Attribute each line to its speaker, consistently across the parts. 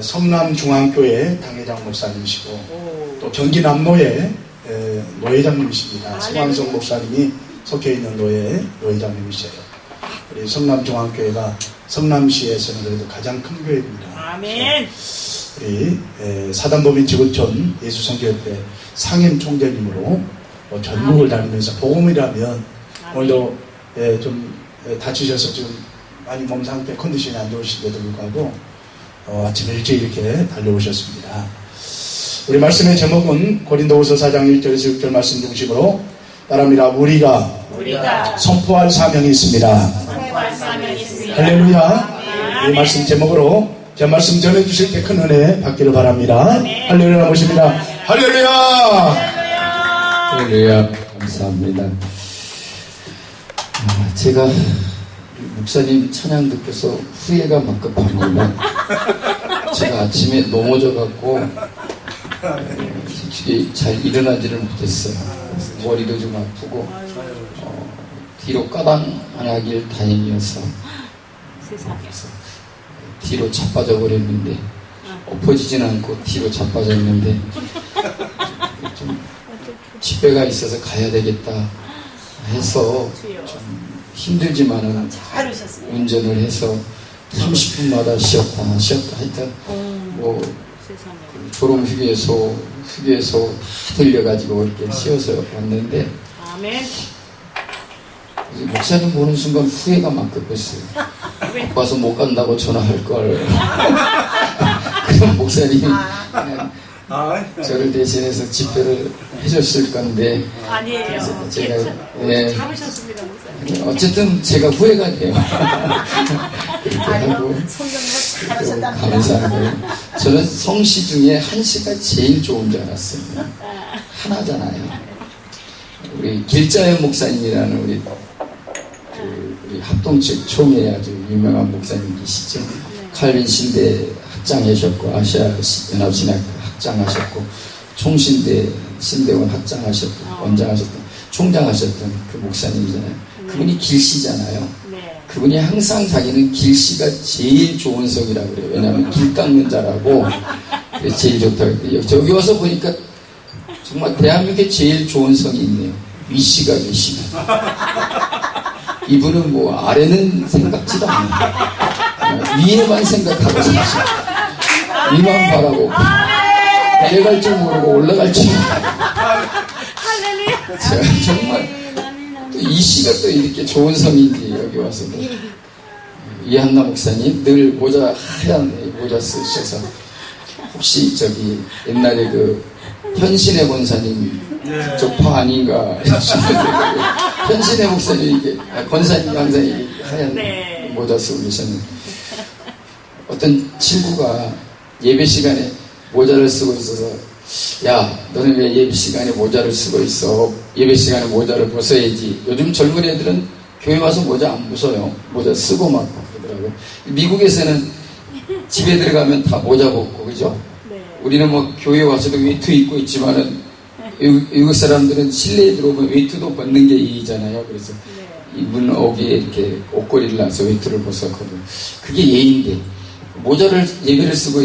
Speaker 1: 성남중앙교회 당회장 목사님이시고 또 경기 남노회 노회장님이십니다. 성황성 목사님이 속해 있는 노회장님이세요. 우리 성남중앙교회가 성남시에서는 그래도 가장 큰 교회입니다.
Speaker 2: 아멘.
Speaker 1: 우리 사단법인 지구촌 예수선교회 상임 총재님으로 전국을 다니면서 복음이라면 오늘도 좀 다치셔서 지금 많이 몸 상태 컨디션이 안 좋으신데도 불구하고 아침 일찍 이렇게 달려오셨습니다. 우리 말씀의 제목은 고린도후서 4장 1절에서 6절 말씀 중심으로 따라합니다. 우리가 선포할 사명이 있습니다. 할렐루야. 이 말씀 제목으로 제 말씀 전해주실 때 큰 은혜 받기를 바랍니다. 할렐루야 모십니다. 할렐루야.
Speaker 3: 할렐루야. 감사합니다. 제가 목사님 찬양 듣고서 후회가 막 급합니다. 제가 아침에 넘어져갖고 솔직히 잘 일어나지를 못했어요. 머리도 좀 아프고 뒤로 까당 안 하길 다행이어서 뒤로 자빠져 버렸는데 엎어지진 않고 뒤로 자빠졌는데 좀 집회가 있어서 가야 되겠다 해서 좀 힘들지만은 운전을 해서 30분마다 쉬었다 하여튼 뭐 졸업휴게소 다 들려가지고 이렇게 쉬어서 왔는데 목사님 보는 순간 후회가 막 급했어요. 바빠서 못 간다고 전화할 걸. 그럼 목사님이 저를 대신해서 집회를 해줬을 건데
Speaker 2: 아니에요.
Speaker 3: 제가
Speaker 2: 잡으셨습니다, 목사님.
Speaker 3: 어쨌든 제가 후회가 돼요. 그렇게 하고 감사한 거예요. 저는 성시 중에 한시가 제일 좋은 줄 알았습니다. 하나잖아요. 우리 길자연 목사님이라는 우리 합동측 총회 아주 유명한 목사님 계시죠. 칼빈 신대 학장하셨고 아시아 연합신학 학장하셨고 총신대 신대원 학장하셨고 원장하셨던 총장하셨던 그 목사님이잖아요. 그분이 길씨잖아요. 그분이 항상 자기는 길씨가 제일 좋은 성이라고 그래요. 왜냐하면 길 닦는 자라고 제일 좋다고 그래요. 저기 와서 보니까 정말 대한민국에 제일 좋은 성이 있네요. 위씨가 계시면 이분은 뭐 아래는 생각지도 않아요. 위에만 생각하고 사실 위만 바라고 내려갈 줄 모르고 올라갈 줄 모르고 제가 정말 또 이 시가 또 이렇게 좋은 성인지 여기 와서 이한나 목사님 늘 모자 하얀 모자 쓰셔서 혹시 저기 옛날에 그 현신의 권사님 쪽파 아닌가 현신의 목사님 이게 권사님이 항상 하얀 모자 쓰고 계셨는데 어떤 친구가 예배 시간에 모자를 쓰고 있어서 야 너는 왜 예배 시간에 모자를 쓰고 있어? 예배 시간에 모자를 벗어야지. 요즘 젊은 애들은 교회 와서 모자 안 벗어요. 모자 쓰고 막 그러더라고요. 미국에서는 집에 들어가면 다 모자 벗고 그죠? 우리는 뭐 교회 와서도 외투 입고 있지만은 외국 사람들은 실내에 들어오면 외투도 벗는 게 예의잖아요. 그래서 이분 어기에 이렇게 옷걸이를 놔서 외투를 벗었거든. 그게 예의인데 모자를 예배를 쓰고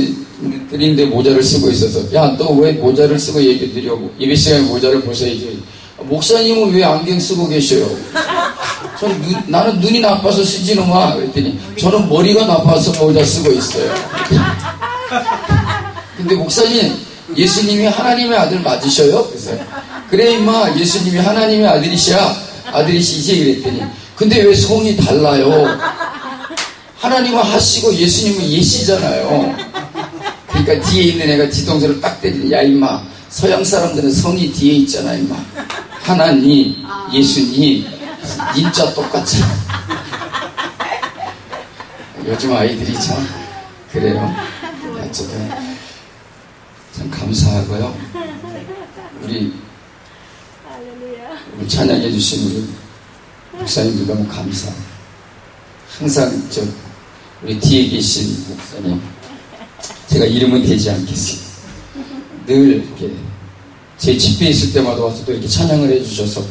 Speaker 3: 드리는데 모자를 쓰고 있어서 야 너 왜 모자를 쓰고 예배 드리려고 예배 시간에 모자를 벗어야지. 목사님은 왜 안경 쓰고 계셔요? 나는 눈이 나빠서 쓰지는 마. 그랬더니 저는 머리가 나빠서 모자 쓰고 있어요. 근데 목사님 예수님이 하나님의 아들 맞으셔요? 그래서 그래 임마 예수님이 하나님의 아들이시지 그랬더니 근데 왜 성이 달라요? 하나님은 하시고 예수님은 예시잖아요. 그러니까 뒤에 있는 애가 뒤통수를 딱 때리니 야 임마 서양 사람들은 성이 뒤에 있잖아 임마. 하나님 예수님 인자 똑같잖아. 요즘 아이들이 참 그래요. 어쨌든 참 감사하고요. 우리 찬양해 주신 우리 목사님들 너무 감사합니다. 항상 우리 뒤에 계신 목사님 제가 이름은 대지 않겠습니다. 늘 이렇게 제 집회 있을 때마다 와서 또 이렇게 찬양을 해주셔서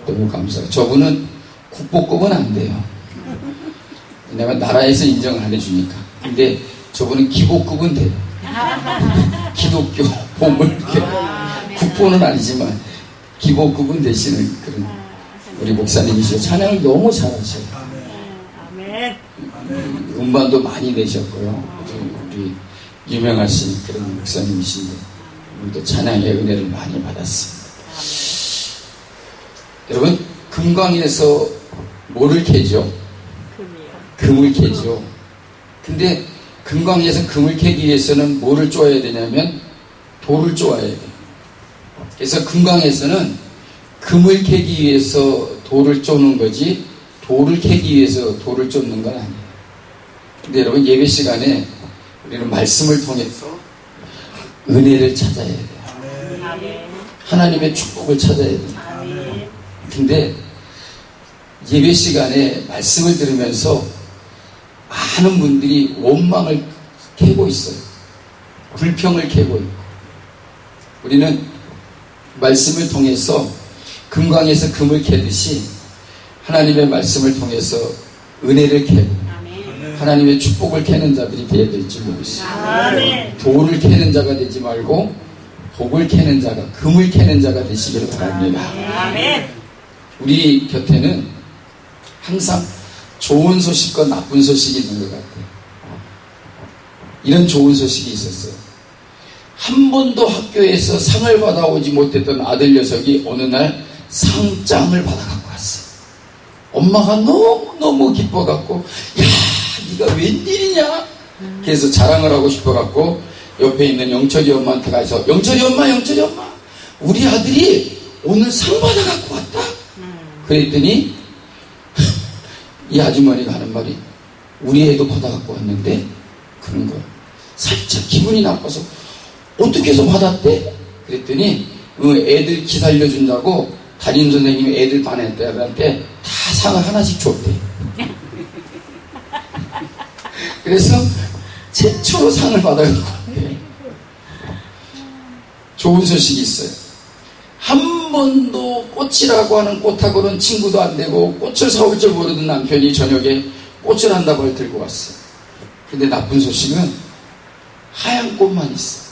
Speaker 3: 너무 감사해요. 저분은 국보급은 안 돼요. 왜냐면 나라에서 인정을 안 해주니까. 근데 저분은 기복급은 돼요. 기독교 보물 국보는 아니지만 기복급은 되시는 그런 우리 목사님이시죠. 찬양을 너무 잘하셔요.
Speaker 2: 아멘.
Speaker 3: 음반도 많이 내셨고요. 우리 유명하신 그런 목사님이신데 우리도 찬양의 은혜를 많이 받았습니다. 여러분, 금광에서 뭐를 캐죠? 금을 캐죠. 근데 금광에서 금을 캐기 위해서는 뭐를 쪼아야 되냐면 돌을 쪼아야 돼요. 그래서 금광에서는 금을 캐기 위해서 돌을 쪼는 거지 돌을 캐기 위해서 돌을 쫓는 건 아니에요. 근데 여러분, 예배 시간에 우리는 말씀을 통해서 은혜를 찾아야 돼요. 하나님의 축복을 찾아야 돼요. 근데 예배 시간에 말씀을 들으면서 많은 분들이 원망을 캐고 있어요. 불평을 캐고 있고. 우리는 말씀을 통해서 금광에서 금을 캐듯이 하나님의 말씀을 통해서 은혜를 캐고 하나님의 축복을 캐는 자들이 되어야 될지 모르겠어요. 돌을 캐는 자가 되지 말고 복을 캐는 자가, 금을 캐는 자가 되시기를 바랍니다. 우리 곁에는 항상 좋은 소식과 나쁜 소식이 있는 것 같아요. 이런 좋은 소식이 있었어요. 한 번도 학교에서 상을 받아오지 못했던 아들 녀석이 어느 날 상장을 받아갖고 왔어요. 엄마가 너무너무 기뻐갖고 야, 네가 웬일이냐? 그래서 자랑을 하고 싶어갖고 옆에 있는 영철이 엄마한테 가서 영철이 엄마 우리 아들이 오늘 상 받아갖고 왔다. 그랬더니 이 아주머니가 하는 말이 우리 애도 받아갖고 왔는데 그런 거야. 살짝 기분이 나빠서 어떻게 해서 받았대? 그랬더니 애들 기 살려준다고 담임선생님이 애들 반 애들한테 다 상을 하나씩 줬대. 그래서 최초로 상을 받아갖고 왔대. 좋은 소식이 있어요. 한 번도 꽃이라고 하는 꽃하고는 친구도 안 되고 꽃을 사올 줄 모르는 남편이 저녁에 꽃을 한 다발 들고 왔어요. 근데 나쁜 소식은 하얀 꽃만 있어.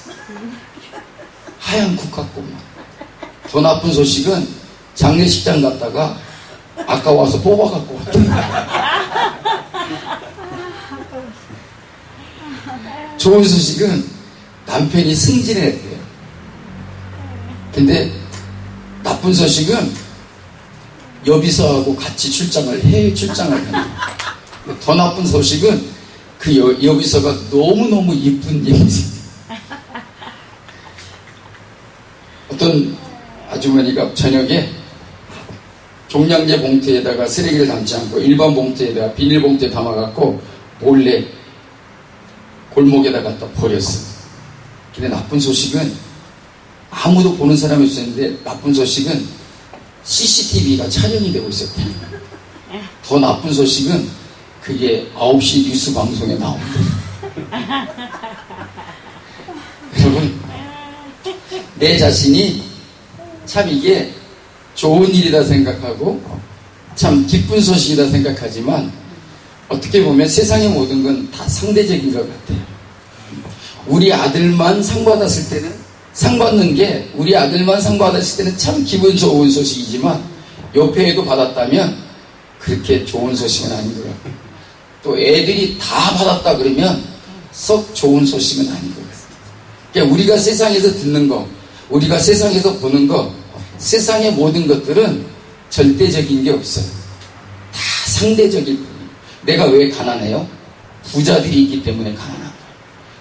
Speaker 3: 하얀 국화꽃만. 더 나쁜 소식은 장례식장 갔다가 아까 와서 뽑아갖고 왔다. 좋은 소식은 남편이 승진했대요. 근데 나쁜 소식은 여비서하고 같이 해외 출장을 해요. 더 나쁜 소식은 그 여비서가 너무너무 이쁜 여비서. 어떤 아주머니가 저녁에 종량제 봉투에다가 쓰레기를 담지 않고 일반 봉투에다가 비닐 봉투에 담아갖고 몰래 골목에다 갖다 버렸어요. 근데 나쁜 소식은 아무도 보는 사람이 없었는데 나쁜 소식은 CCTV가 촬영이 되고 있었대요. 더 나쁜 소식은 그게 9시 뉴스 방송에 나옵니다. 여러분, 내 자신이 참 이게 좋은 일이다 생각하고 참 기쁜 소식이다 생각하지만 어떻게 보면 세상의 모든 건 다 상대적인 것 같아요. 우리 아들만 상 받았을 때는 상 받는 게 우리 아들만 상 받았을 때는 참 기분 좋은 소식이지만 옆에 애도 받았다면 그렇게 좋은 소식은 아닌 것 같아요. 또 애들이 다 받았다 그러면 썩 좋은 소식은 아닌 것 같아요. 그러니까 우리가 세상에서 듣는 거, 우리가 세상에서 보는 거, 세상의 모든 것들은 절대적인 게 없어요. 다 상대적일 뿐이에요. 내가 왜 가난해요? 부자들이 있기 때문에 가난한 거예요.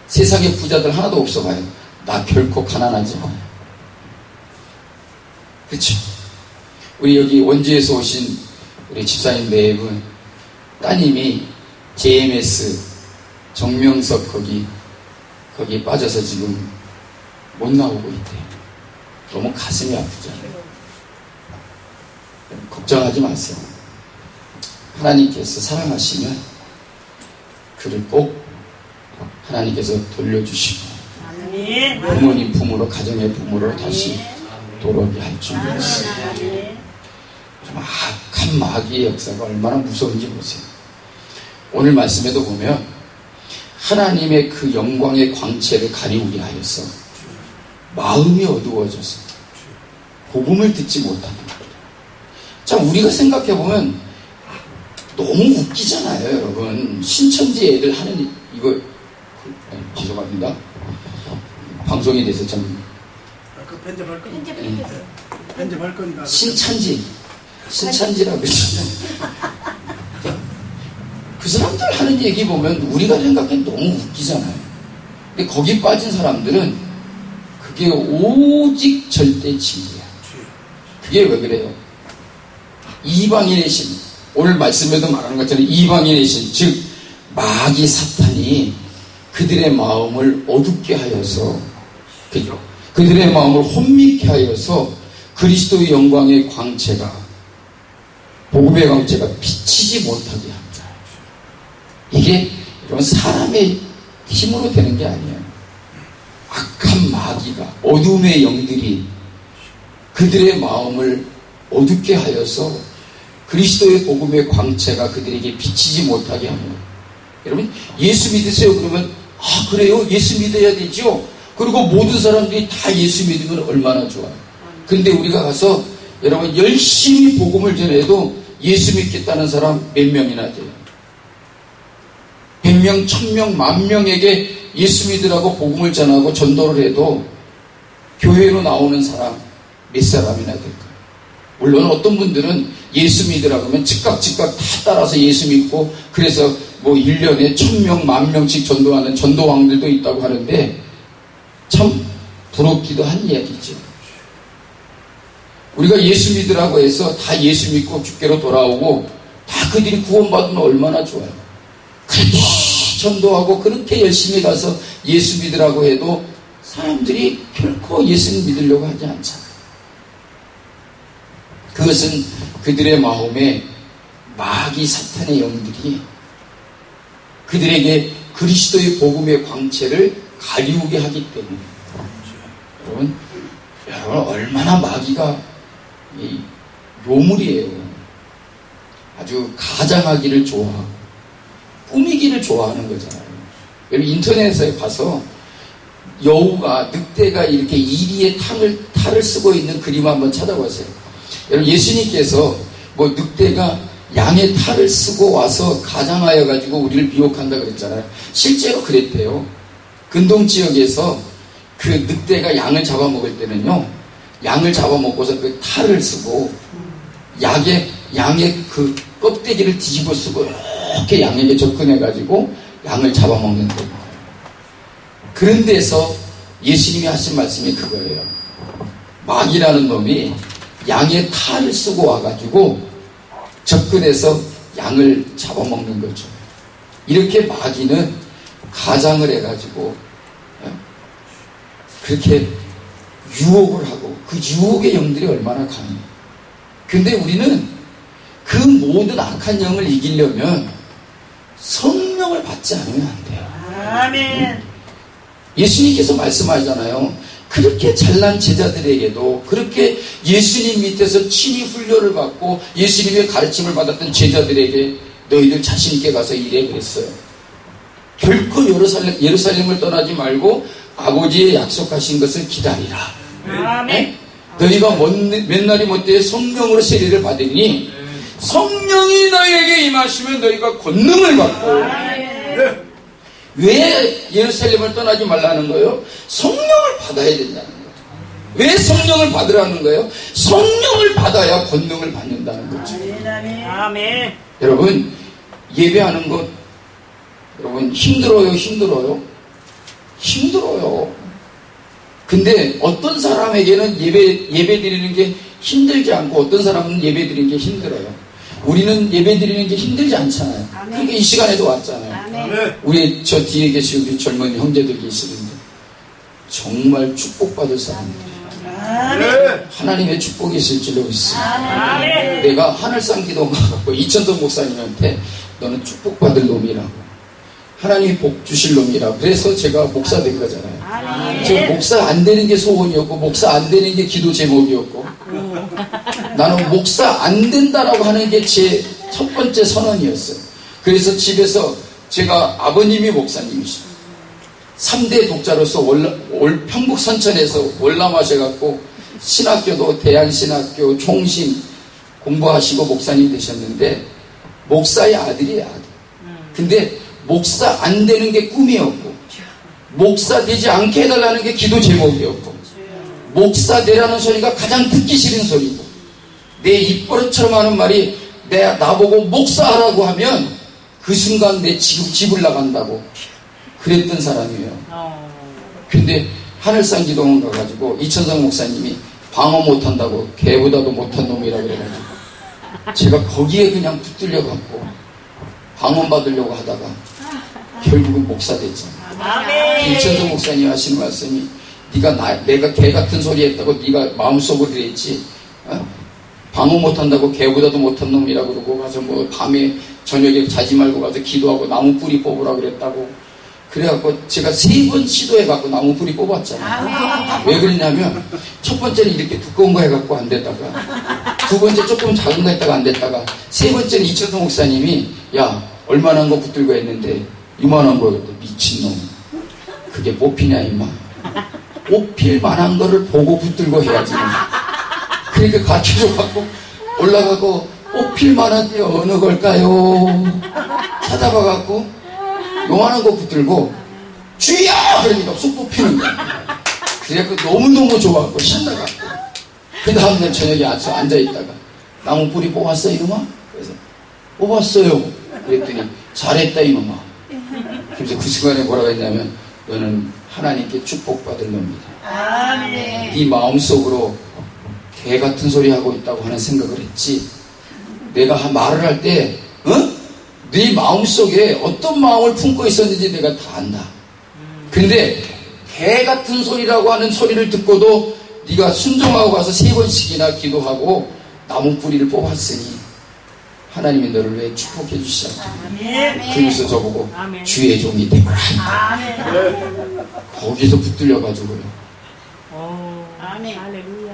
Speaker 3: 세상에 부자들 하나도 없어봐요. 나 결코 가난하지 않아요. 그렇죠? 우리 여기 원주에서 오신 우리 집사님 네 분, 따님이 JMS 정명석 거기 빠져서 지금 못 나오고 있대요. 너무 가슴이 아프잖아요. 걱정하지 마세요. 하나님께서 사랑하시면 그를 꼭 하나님께서 돌려주시고 부모님 품으로, 가정의 품으로 다시 돌아오게 할 줄을 믿습니다. 좀 악한 마귀의 역사가 얼마나 무서운지 보세요. 오늘 말씀에도 보면 하나님의 그 영광의 광채를 가리우게 하여서 마음이 어두워져서 복음을 듣지 못하는 거예요. 자, 우리가 생각해보면 너무 웃기잖아요, 여러분. 신천지 애들 하는 이거 죄송합니다. 방송에 대해서 참
Speaker 1: 그 편집할 거.
Speaker 2: 편집.
Speaker 1: 편집할 거니까.
Speaker 3: 신천지라고 그러잖아요. 그 사람들 하는 얘기 보면 우리가 생각하기엔 너무 웃기잖아요. 근데 거기 빠진 사람들은 그게 오직 절대 진리야. 그게 왜 그래요? 이방인의 신, 오늘 말씀에도 말하는 것처럼 이방인의 신, 즉 마귀 사탄이 그들의 마음을 어둡게 하여서, 그죠? 그들의 마음을 혼미케 하여서 그리스도의 영광의 광채가, 복음의 광채가 비치지 못하게 합니다. 이게 이런 사람의 힘으로 되는 게 아니에요. 악한 마귀가, 어둠의 영들이 그들의 마음을 어둡게 하여서 그리스도의 복음의 광채가 그들에게 비치지 못하게 합니다. 여러분, 예수 믿으세요 그러면, 아 그래요? 예수 믿어야 되죠? 그리고 모든 사람들이 다 예수 믿으면 얼마나 좋아요. 근데 우리가 가서 여러분 열심히 복음을 전해도 예수 믿겠다는 사람 몇 명이나 돼요? 100명, 1000명, 10,000명에게 예수 믿으라고 복음을 전하고 전도를 해도 교회로 나오는 사람 몇 사람이나 될까요? 물론 어떤 분들은 예수 믿으라고 하면 즉각 다 따라서 예수 믿고 그래서 뭐 1년에 1000명, 10,000명씩 전도하는 전도왕들도 있다고 하는데 참 부럽기도 한 이야기죠. 우리가 예수 믿으라고 해서 다 예수 믿고 주께로 돌아오고 다 그들이 구원받으면 얼마나 좋아요. 그렇게 전도하고 그렇게 열심히 가서 예수 믿으라고 해도 사람들이 결코 예수를 믿으려고 하지 않잖아요. 그것은 그들의 마음에 마귀 사탄의 영들이 그들에게 그리스도의 복음의 광채를 가리우게 하기 때문에 여러분 얼마나 마귀가 요물이에요. 아주 가장하기를 좋아하고 꾸미기를 좋아하는 거잖아요. 여러분 인터넷에 가서 여우가 늑대가 이렇게 이리에 탈을 쓰고 있는 그림 한번 찾아보세요. 여러분 예수님께서 뭐 늑대가 양의 탈을 쓰고 와서 가장하여 가지고 우리를 미혹한다 그랬잖아요. 실제로 그랬대요. 근동 지역에서 그 늑대가 양을 잡아먹을 때는요, 양을 잡아먹고서 그 탈을 쓰고 양의 그 껍데기를 뒤집어 쓰고 이렇게 양에게 접근해 가지고 양을 잡아먹는 거예요. 그런 데서 예수님이 하신 말씀이 그거예요. 마귀라는 놈이 양의 탈을 쓰고 와가지고 접근해서 양을 잡아먹는 거죠. 이렇게 마귀는 가장을 해가지고 그렇게 유혹을 하고 그 유혹의 영들이 얼마나 강해요. 근데 우리는 그 모든 악한 영을 이기려면 성령을 받지 않으면 안 돼요.
Speaker 2: 아멘.
Speaker 3: 예수님께서 말씀하잖아요. 그렇게 잘난 제자들에게도 그렇게 예수님 밑에서 친히 훈련을 받고 예수님의 가르침을 받았던 제자들에게 너희들 자신있게 가서 일해 그랬어요. 결코 예루살렘을 떠나지 말고 아버지의 약속하신 것을 기다리라.
Speaker 2: 아멘.
Speaker 3: 네? 너희가 몇 날이 못되어 성령으로 세례를 받으니 성령이 너희에게 임하시면 너희가 권능을 받고.
Speaker 2: 아멘.
Speaker 3: 왜 예루살렘을 떠나지 말라는 거예요? 성령을 받아야 된다는 거예요. 왜 성령을 받으라는 거예요? 성령을 받아야 권능을 받는다는 거죠.
Speaker 2: 아멘.
Speaker 3: 여러분 예배하는 것 여러분 힘들어요. 근데 어떤 사람에게는 예배 드리는 게 힘들지 않고 어떤 사람은 예배 드리는 게 힘들어요. 우리는 예배 드리는 게 힘들지 않잖아요. 그러니까 이 시간에도 왔잖아요.
Speaker 2: 아멘.
Speaker 3: 우리 저 뒤에 계신 우리 젊은 형제들 계시는데 정말 축복받을 사람입니다.
Speaker 2: 아멘.
Speaker 3: 하나님의 축복이 있을 줄로 믿습니다.
Speaker 2: 아멘.
Speaker 3: 내가 하늘상 기도가 갖고 이천성 목사님한테 너는 축복받을 놈이라고 하나님이 복 주실 놈이라고 그래서 제가 목사 된 거잖아요.
Speaker 2: 아멘.
Speaker 3: 저 목사 안 되는 게 소원이었고 목사 안 되는 게 기도 제목이었고 나는 목사 안 된다라고 하는 게 제 첫 번째 선언이었어요. 그래서 집에서 제가 아버님이 목사님이시죠. 3대 독자로서 평북 선천에서 월남하셔갖고 신학교도 대한신학교 총신 공부하시고 목사님 되셨는데 목사의 아들이에요, 아들. 근데 목사 안 되는 게 꿈이었고 목사 되지 않게 해달라는 게 기도 제목이었고 목사 되라는 소리가 가장 듣기 싫은 소리고 내 입버릇처럼 하는 말이 나보고 목사하라고 하면 그 순간 내 집을 나간다고 그랬던 사람이에요. 근데 하늘산 기도원 가가지고 이천성 목사님이 방어 못한다고 개보다도 못한 놈이라 그래가지고 제가 거기에 그냥 붙들려갖고 방언 받으려고 하다가 결국은 목사 됐잖아요. 이천성 목사님 하시는 말씀이 내가 개 같은 소리 했다고 네가 마음속으로 그랬지 방어 못한다고 개보다도 못한 놈이라고 그러고 가서 뭐 밤에 저녁에 자지 말고 가서 기도하고 나무 뿌리 뽑으라 그랬다고 그래갖고 제가 3번 시도해갖고 나무 뿌리 뽑았잖아요. 왜 그러냐면 첫 번째는 이렇게 두꺼운 거 해갖고 안 됐다가 두 번째 조금 작은 거 했다가 안 됐다가 세 번째는 이천성 목사님이 야 얼마나 거 붙들고 했는데 이만한 거 미친놈 그게 뽑히냐 임마 뽑힐 만한 거를 보고 붙들고 해야지 그러니까 가르쳐줘갖고 올라가고 뽑힐 만한 게 어느 걸까요 찾아봐갖고 요만한 거 붙들고 주여 그러니까 쑥 뽑히는 거야. 그래갖고 너무너무 좋아갖고 신나갖고 그 다음날 저녁에 앉아있다가 나무 뿌리 뽑았어 이놈아? 그래서 뽑았어요. 그랬더니 잘했다 이놈아. 그래서 그 순간에 뭐라고 했냐면 너는 하나님께 축복받을 놈이다. 네 마음속으로 개 같은 소리 하고 있다고 하는 생각을 했지 내가 말을 할 때 네 마음속에 어떤 마음을 품고 있었는지 내가 다 안다. 근데 개 같은 소리라고 하는 소리를 듣고도 네가 순종하고 가서 3번씩이나 기도하고 나무 뿌리를 뽑았으니 하나님이 너를 왜 축복해 주시지 않겠냐. 그러면서 저보고 주의 종이 되거라. 거기서 붙들려가지고요.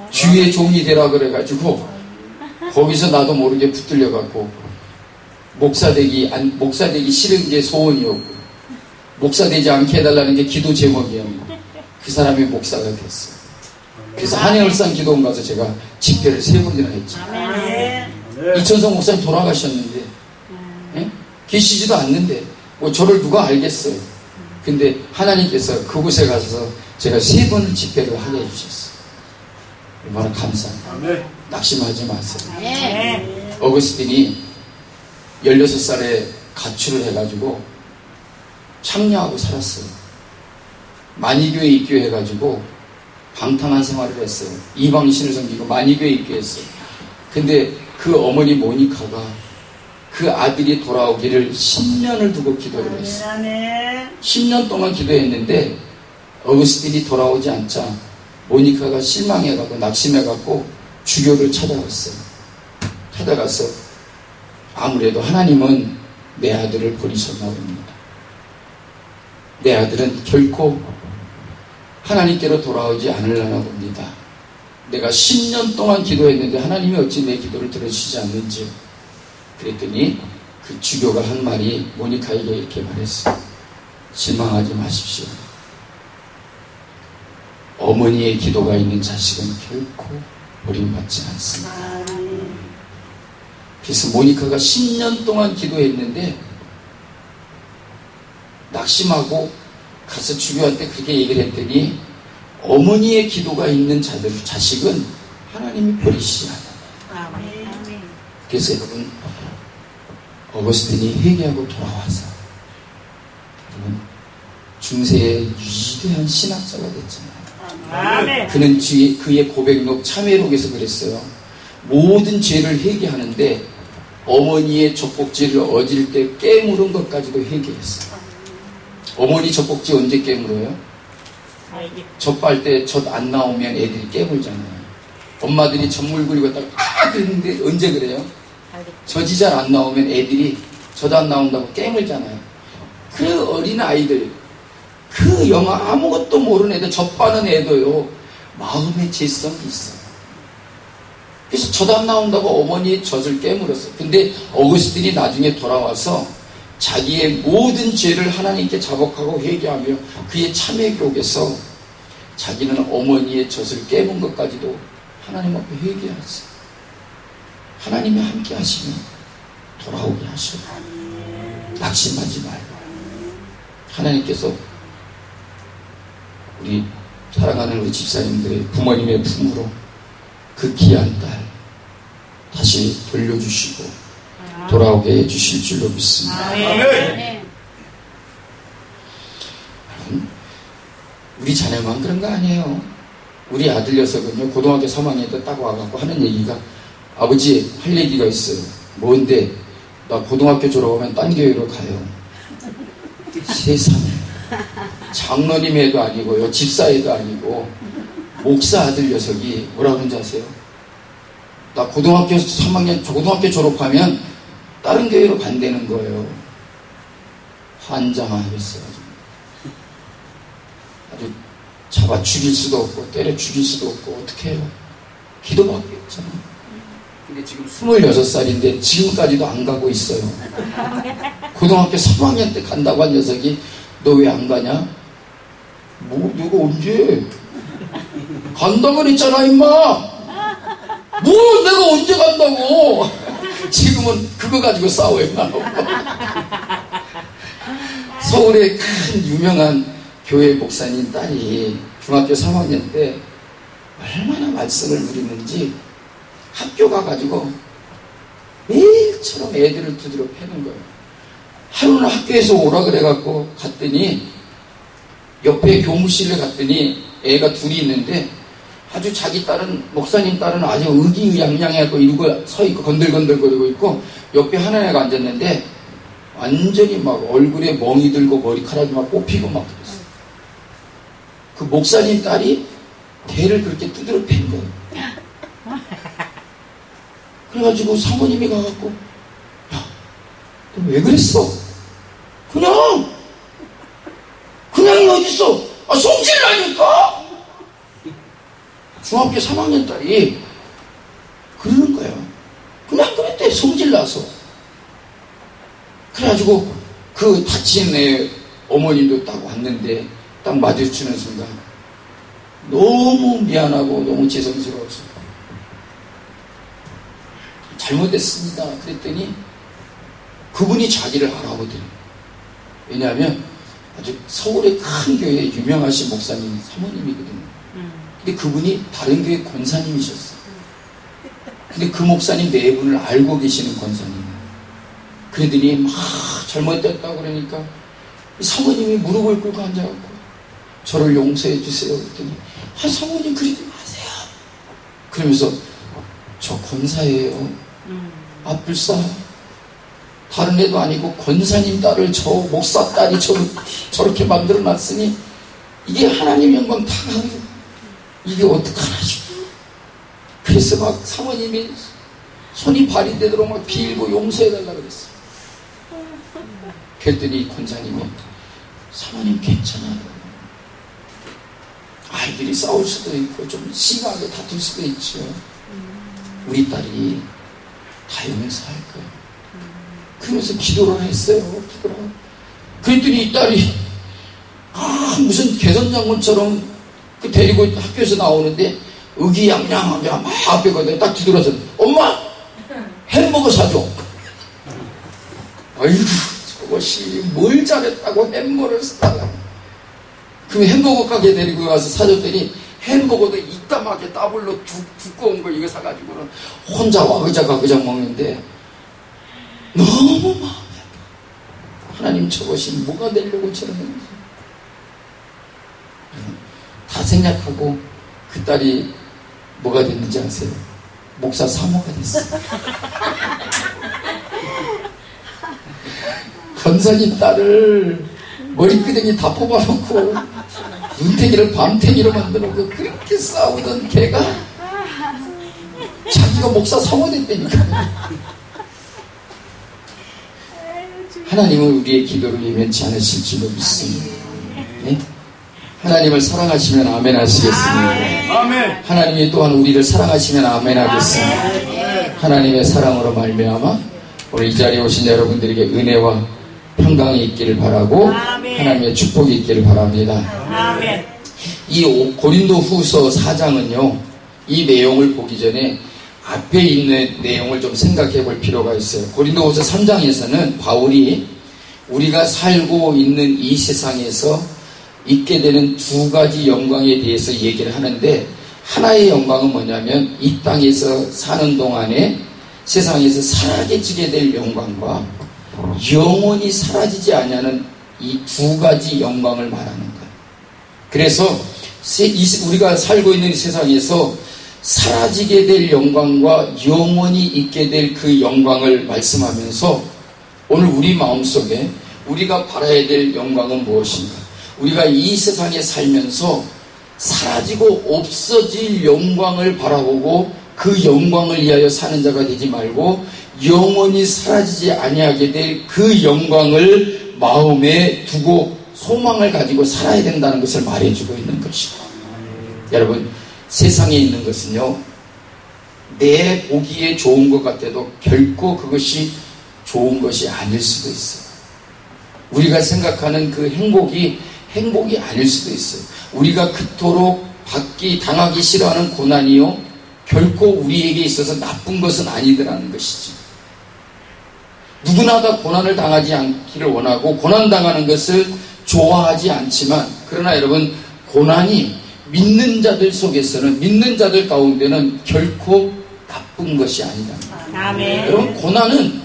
Speaker 3: 주의 종이 되라 그래가지고 거기서 나도 모르게 붙들려갖고 목사 되기 싫은 게 소원이었고 목사 되지 않게 해달라는 게 기도 제목이었고 그 사람이 목사가 됐어요. 그래서 한해울산 기도원 가서 제가 집회를 3번이나 했죠. 이천성 목사님 돌아가셨는데 계시지도 않는데 뭐 저를 누가 알겠어요. 근데 하나님께서 그곳에 가서 제가 3번을 집회를 하게 해주셨어요. 얼마나 감사합니다. 낙심하지 마세요. 어거스틴이 16살에 가출을 해가지고 창녀하고 살았어요. 만이교에 입교해가지고 방탕한 생활을 했어요. 이방신을 섬기고 만이교에 입교했어요. 근데 그 어머니 모니카가 그 아들이 돌아오기를 10년을 두고 기도를 했어요. 10년 동안 기도했는데 어거스틴이 돌아오지 않자 모니카가 실망해가고 낙심해가고 주교를 찾아갔어요. 찾아가서 아무래도 하나님은 내 아들을 버리셨나 봅니다. 내 아들은 결코 하나님께로 돌아오지 않으려나 봅니다. 내가 10년 동안 기도했는데 하나님이 어찌 내 기도를 들어주시지 않는지. 그랬더니 그 주교가 한 말이 모니카에게 이렇게 말했어요. 실망하지 마십시오. 어머니의 기도가 있는 자식은 결코 버림받지 않습니다. 그래서 모니카가 10년 동안 기도했는데 낙심하고 가서 주교한테 그렇게 얘기를 했더니 어머니의 기도가 있는 자식은 하나님이 버리시지 않아요. 그래서 여러분 어거스틴이 회개하고 돌아와서 여러분 중세의 위대한 신학자가 됐잖아요. 그는 그의 고백록 참회록에서 그랬어요. 모든 죄를 회개하는데 어머니의 젖꼭지를 어질 때 깨물은 것까지도 회개했어요. 어머니 젖꼭지 언제 깨물어요? 젖빨 때 젖 안 나오면 애들이 깨물잖아요. 엄마들이 젖물 그리고 딱 그랬는데 언제 그래요? 젖이 잘 안 나오면 애들이 젖 안 나온다고 깨물잖아요. 그 어린 아이들 그 영화 아무것도 모르는 애들 젖 빠는 애도요 마음의 죄성이 있어요. 그래서 젖 안 나온다고 어머니의 젖을 깨물었어요. 근데 어거스틴이 나중에 돌아와서 자기의 모든 죄를 하나님께 자복하고 회개하며 그의 참회 기록에서 자기는 어머니의 젖을 깨문 것까지도 하나님 앞에 회개하세요. 하나님이 함께 하시면 돌아오게 하시고 낙심하지 말고 하나님께서 우리 사랑하는 우리 집사님들의 부모님의 품으로 그 귀한 딸 다시 돌려주시고 돌아오게 해주실 줄로 믿습니다.
Speaker 2: 아멘.
Speaker 3: 우리 자녀만 그런 거 아니에요. 우리 아들 녀석은요 고등학교 3학년 때 딱 와갖고 하는 얘기가 아버지 할 얘기가 있어요. 뭔데? 나 고등학교 졸업하면 딴 교회로 가요. 세상에 장로님 애도 아니고요 집사 애도 아니고 목사 아들 녀석이 뭐라 그런지 아세요? 나 고등학교 3학년 고등학교 졸업하면 다른 교회로 간다는 거예요. 환장하겠어요. 아주 잡아 죽일 수도 없고 때려 죽일 수도 없고 어떻게 해요? 기도밖에 없잖아요. 근데 지금 26살인데 지금까지도 안 가고 있어요. 고등학교 3학년 때 간다고 한 녀석이 너 왜 안 가냐? 뭐 내가 언제 간다고 그랬잖아 임마. 뭐 내가 언제 간다고. 지금은 그거 가지고 싸워요. 서울의 큰 유명한 교회 목사님 딸이 중학교 3학년 때 얼마나 말씀을 누리는지 학교 가가지고 매일처럼 애들을 두드려 패는 거예요. 하루는 학교에서 오라 그래갖고 갔더니 옆에 교무실에 갔더니 애가 둘이 있는데 아주 자기 딸은 목사님 딸은 아주 의기양양해갖고 이러고 서있고 건들건들거리고 있고 옆에 하나 애가 앉았는데 완전히 막 얼굴에 멍이 들고 머리카락이 막 뽑히고 막 그랬어요. 그 목사님 딸이 대를 그렇게 두드려 팬 거예요. 그래가지고 사모님이 가갖고 야, 너 왜 그랬어? 그냥이 어딨어? 아, 성질나니까? 중학교 3학년 딸이 그러는 거예요. 그냥 그랬대, 성질나서. 그래가지고 그 다친 애 어머니도 딱 왔는데 딱 마주치는 순간 너무 미안하고 너무 죄송스러웠어요. 잘못했습니다. 그랬더니 그분이 자기를 알아보더래요. 왜냐하면 아주 서울의 큰 교회에 유명하신 목사님 사모님이거든요. 근데 그분이 다른 교회 권사님이셨어요. 근데 그 목사님 네 분을 알고 계시는 권사님이에요. 그러더니 막 잘못됐다고 그러니까 사모님이 무릎을 꿇고 앉아갖고 저를 용서해 주세요. 그랬더니 아, 사모님 그러지 마세요. 그러면서 저 권사예요. 불사 다른 애도 아니고 권사님 딸을 저 목사 딸이 저렇게 만들어 놨으니 이게 하나님 영광 다 가고 이게 어떡하나죠. 그래서 막 사모님이 손이 발이 되도록 막 빌고 용서해달라고 그랬어요. 그랬더니 권사님이 사모님 괜찮아요. 아이들이 싸울 수도 있고 좀 심하게 다툴 수도 있죠. 우리 딸이 다 용서할 거예요. 그러면서 기도를 했어요. 그랬더니 이 딸이 무슨 개선장군처럼 그 데리고 학교에서 나오는데 의기양양하게 막 앞에 가서 딱 뒤돌아서 엄마 햄버거 사줘. 아이고 저것이 뭘 잘했다고 햄버거를 사달라고. 그 햄버거 가게 데리고 가서 사줬더니 햄버거도 이따하게 더블로 두꺼운 거 이거 사가지고는 혼자 와그작 먹는데 너무 마음이 아파. 하나님 저것이 뭐가 되려고 저러는지 다 생략하고 그 딸이 뭐가 됐는지 아세요? 목사 사모가 됐어요. 권사님 딸을 머리끄댕이 다 뽑아놓고 눈탱이를 밤탱이로 만들어놓고 그렇게 싸우던 걔가 자기가 목사 사모됐다니까. 하나님은 우리의 기도를 예면치 않으실 줄로 믿습니다. 네? 하나님을 사랑하시면 아멘 하시겠습니다.
Speaker 2: 아멘.
Speaker 3: 하나님이 또한 우리를 사랑하시면 아멘 하겠습니다. 하나님의 사랑으로 말미암아 오늘 이 자리에 오신 여러분들에게 은혜와 평강이 있기를 바라고
Speaker 2: 아멘.
Speaker 3: 하나님의 축복이 있기를 바랍니다.
Speaker 2: 아멘.
Speaker 3: 이 고린도 후서 4장은요, 이 내용을 보기 전에 앞에 있는 내용을 좀 생각해 볼 필요가 있어요. 고린도 후서 3장에서는 바울이 우리가 살고 있는 이 세상에서 있게 되는 두 가지 영광에 대해서 얘기를 하는데, 하나의 영광은 뭐냐면 이 땅에서 사는 동안에 세상에서 사라지게 될 영광과 영원히 사라지지 아니하는 이 두 가지 영광을 말하는 거예요. 그래서 우리가 살고 있는 이 세상에서 사라지게 될 영광과 영원히 있게 될 그 영광을 말씀하면서 오늘 우리 마음속에 우리가 바라야 될 영광은 무엇인가? 우리가 이 세상에 살면서 사라지고 없어질 영광을 바라보고 그 영광을 위하여 사는 자가 되지 말고 영원히 사라지지 아니하게 될 그 영광을 마음에 두고 소망을 가지고 살아야 된다는 것을 말해주고 있는 것이고, 여러분, 세상에 있는 것은요, 내 보기에 좋은 것 같아도 결코 그것이 좋은 것이 아닐 수도 있어요. 우리가 생각하는 그 행복이 아닐 수도 있어요. 우리가 그토록 당하기 싫어하는 고난이요, 결코 우리에게 있어서 나쁜 것은 아니더라는 것이지. 누구나 다 고난을 당하지 않기를 원하고 고난당하는 것을 좋아하지 않지만, 그러나 여러분, 고난이 믿는 자들 속에서는, 믿는 자들 가운데는 결코 나쁜 것이 아니다.
Speaker 2: 아멘.
Speaker 3: 여러분, 고난은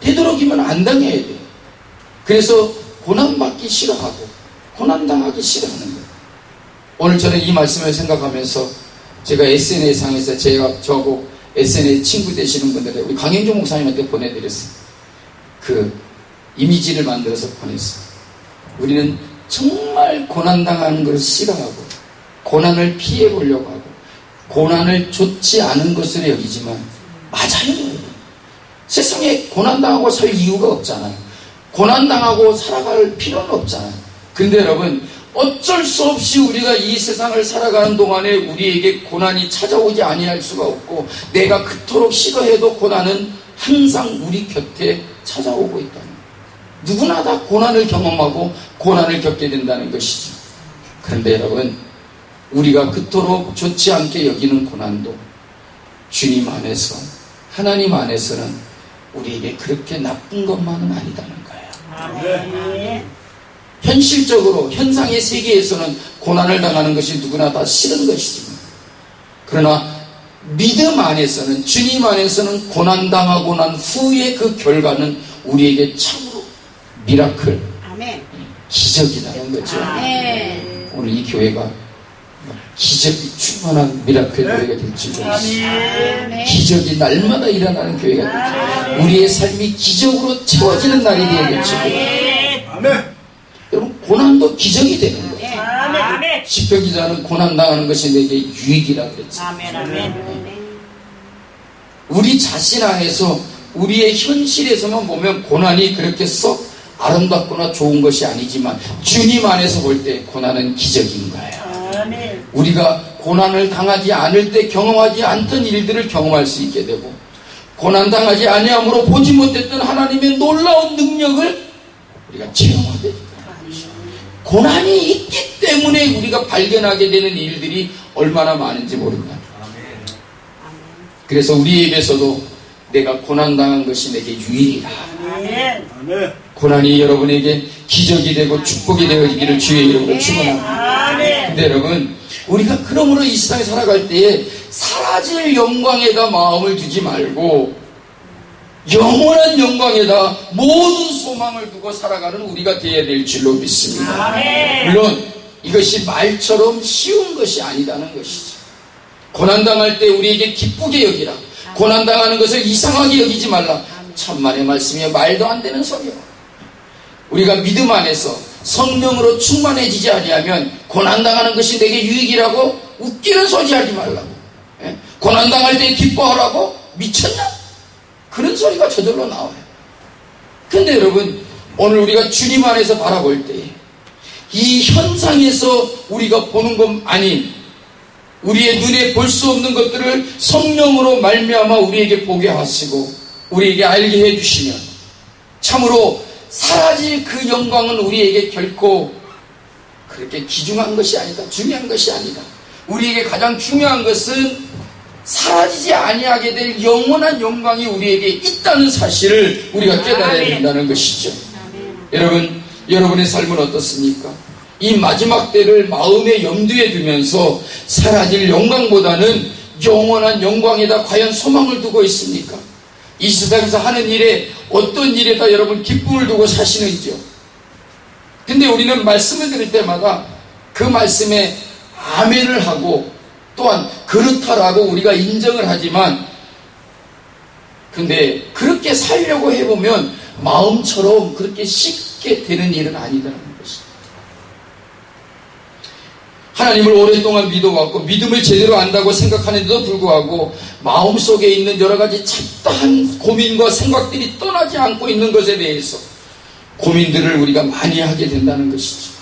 Speaker 3: 되도록이면 안 당해야 돼요. 그래서 고난받기 싫어하고 고난당하기 싫어하는 거예요. 오늘 저는 이 말씀을 생각하면서 제가 SNS상에서 저하고 SNS 친구 되시는 분들에 우리 강영조 목사님한테 보내드렸어요. 그 이미지를 만들어서 보냈어요. 우리는 정말 고난당하는 것을 싫어하고 고난을 피해보려고 하고 고난을 좋지 않은 것으로 여기지만 맞아요. 세상에 고난당하고 살 이유가 없잖아요. 고난당하고 살아갈 필요는 없잖아요. 근데 여러분, 어쩔 수 없이 우리가 이 세상을 살아가는 동안에 우리에게 고난이 찾아오지 아니할 수가 없고, 내가 그토록 싫어해도 고난은 항상 우리 곁에 찾아오고 있다는 거예요. 누구나 다 고난을 경험하고 고난을 겪게 된다는 것이죠. 그런데 여러분, 우리가 그토록 좋지 않게 여기는 고난도 주님 안에서, 하나님 안에서는 우리에게 그렇게 나쁜 것만은 아니다는 거예요.
Speaker 2: 아멘.
Speaker 3: 현실적으로 현상의 세계에서는 고난을 당하는 것이 누구나 다 싫은 것이지만, 그러나 믿음 안에서는, 주님 안에서는 고난당하고 난 후에 그 결과는 우리에게 참으로 미라클,
Speaker 2: 아멘.
Speaker 3: 기적이라는 거죠.
Speaker 2: 아멘.
Speaker 3: 오늘 이 교회가 기적이 충만한 미라클 교회가 될 줄 믿습니다.
Speaker 2: 아멘.
Speaker 3: 기적이 날마다 일어나는 교회가 될 줄, 우리의 삶이 기적으로 채워지는 날이 되어야 될 줄 믿습니다.
Speaker 4: 아멘.
Speaker 3: 여러분, 고난도 기적이 되는 거예요.
Speaker 2: 아멘.
Speaker 3: 시편 기자는 고난당하는 것이 내게 유익이라 그랬죠.
Speaker 2: 아멘. 아멘.
Speaker 3: 우리 자신 안에서, 우리의 현실에서만 보면 고난이 그렇게 썩 아름답거나 좋은 것이 아니지만, 주님 안에서 볼 때 고난은 기적인 거예요.
Speaker 2: 아멘.
Speaker 3: 우리가 고난을 당하지 않을 때 경험하지 않던 일들을 경험할 수 있게 되고, 고난당하지 아니함으로 보지 못했던 하나님의 놀라운 능력을 우리가 체험하게 됩니다. 고난이 있기 때문에 우리가 발견하게 되는 일들이 얼마나 많은지 모른다. 그래서 우리 입에서도 내가 고난당한 것이 내게 유익이다.
Speaker 2: 아멘.
Speaker 4: 아멘.
Speaker 3: 고난이 여러분에게 기적이 되고 축복이 되어지기를 주의 이름으로 축원합니다.
Speaker 2: 아멘.
Speaker 3: 근데 여러분, 우리가 그러므로 이 세상에 살아갈 때에 사라질 영광에다 마음을 두지 말고 영원한 영광에다 모든 소망을 두고 살아가는 우리가 되어야 될 줄로 믿습니다.
Speaker 2: 아멘.
Speaker 3: 물론 이것이 말처럼 쉬운 것이 아니다는 것이죠. 고난당할 때 우리에게 기쁘게 여기라. 고난당하는 것을 이상하게 여기지 말라. 천만의 말씀이여, 말도 안 되는 소리요. 우리가 믿음 안에서 성령으로 충만해지지 아니하면 고난당하는 것이 내게 유익이라고 웃기는 소리 하지 말라고. 예? 고난당할 때 기뻐하라고? 미쳤냐? 그런 소리가 저절로 나와요. 근데 여러분, 오늘 우리가 주님 안에서 바라볼 때 이 현상에서 우리가 보는 것 아닌 우리의 눈에 볼 수 없는 것들을 성령으로 말미암아 우리에게 보게 하시고 우리에게 알게 해주시면 참으로 사라질 그 영광은 우리에게 결코 그렇게 귀중한 것이 아니다. 중요한 것이 아니다. 우리에게 가장 중요한 것은 사라지지 아니하게 될 영원한 영광이 우리에게 있다는 사실을 우리가 깨달아야 된다는 것이죠. 여러분, 여러분의 삶은 어떻습니까? 이 마지막 때를 마음의 염두에 두면서 사라질 영광보다는 영원한 영광에다 과연 소망을 두고 있습니까? 이 세상에서 하는 일에 어떤 일에다 여러분 기쁨을 두고 사시는지요? 근데 우리는 말씀을 들을 때마다 그 말씀에 아멘을 하고 또한 그렇다라고 우리가 인정을 하지만, 근데 그렇게 살려고 해보면 마음처럼 그렇게 쉽게 되는 일은 아니라는 것입니다. 하나님을 오랫동안 믿어왔고 믿음을 제대로 안다고 생각하는데도 불구하고 마음속에 있는 여러 가지 잡다한 고민과 생각들이 떠나지 않고 있는 것에 대해서 고민들을 우리가 많이 하게 된다는 것이죠.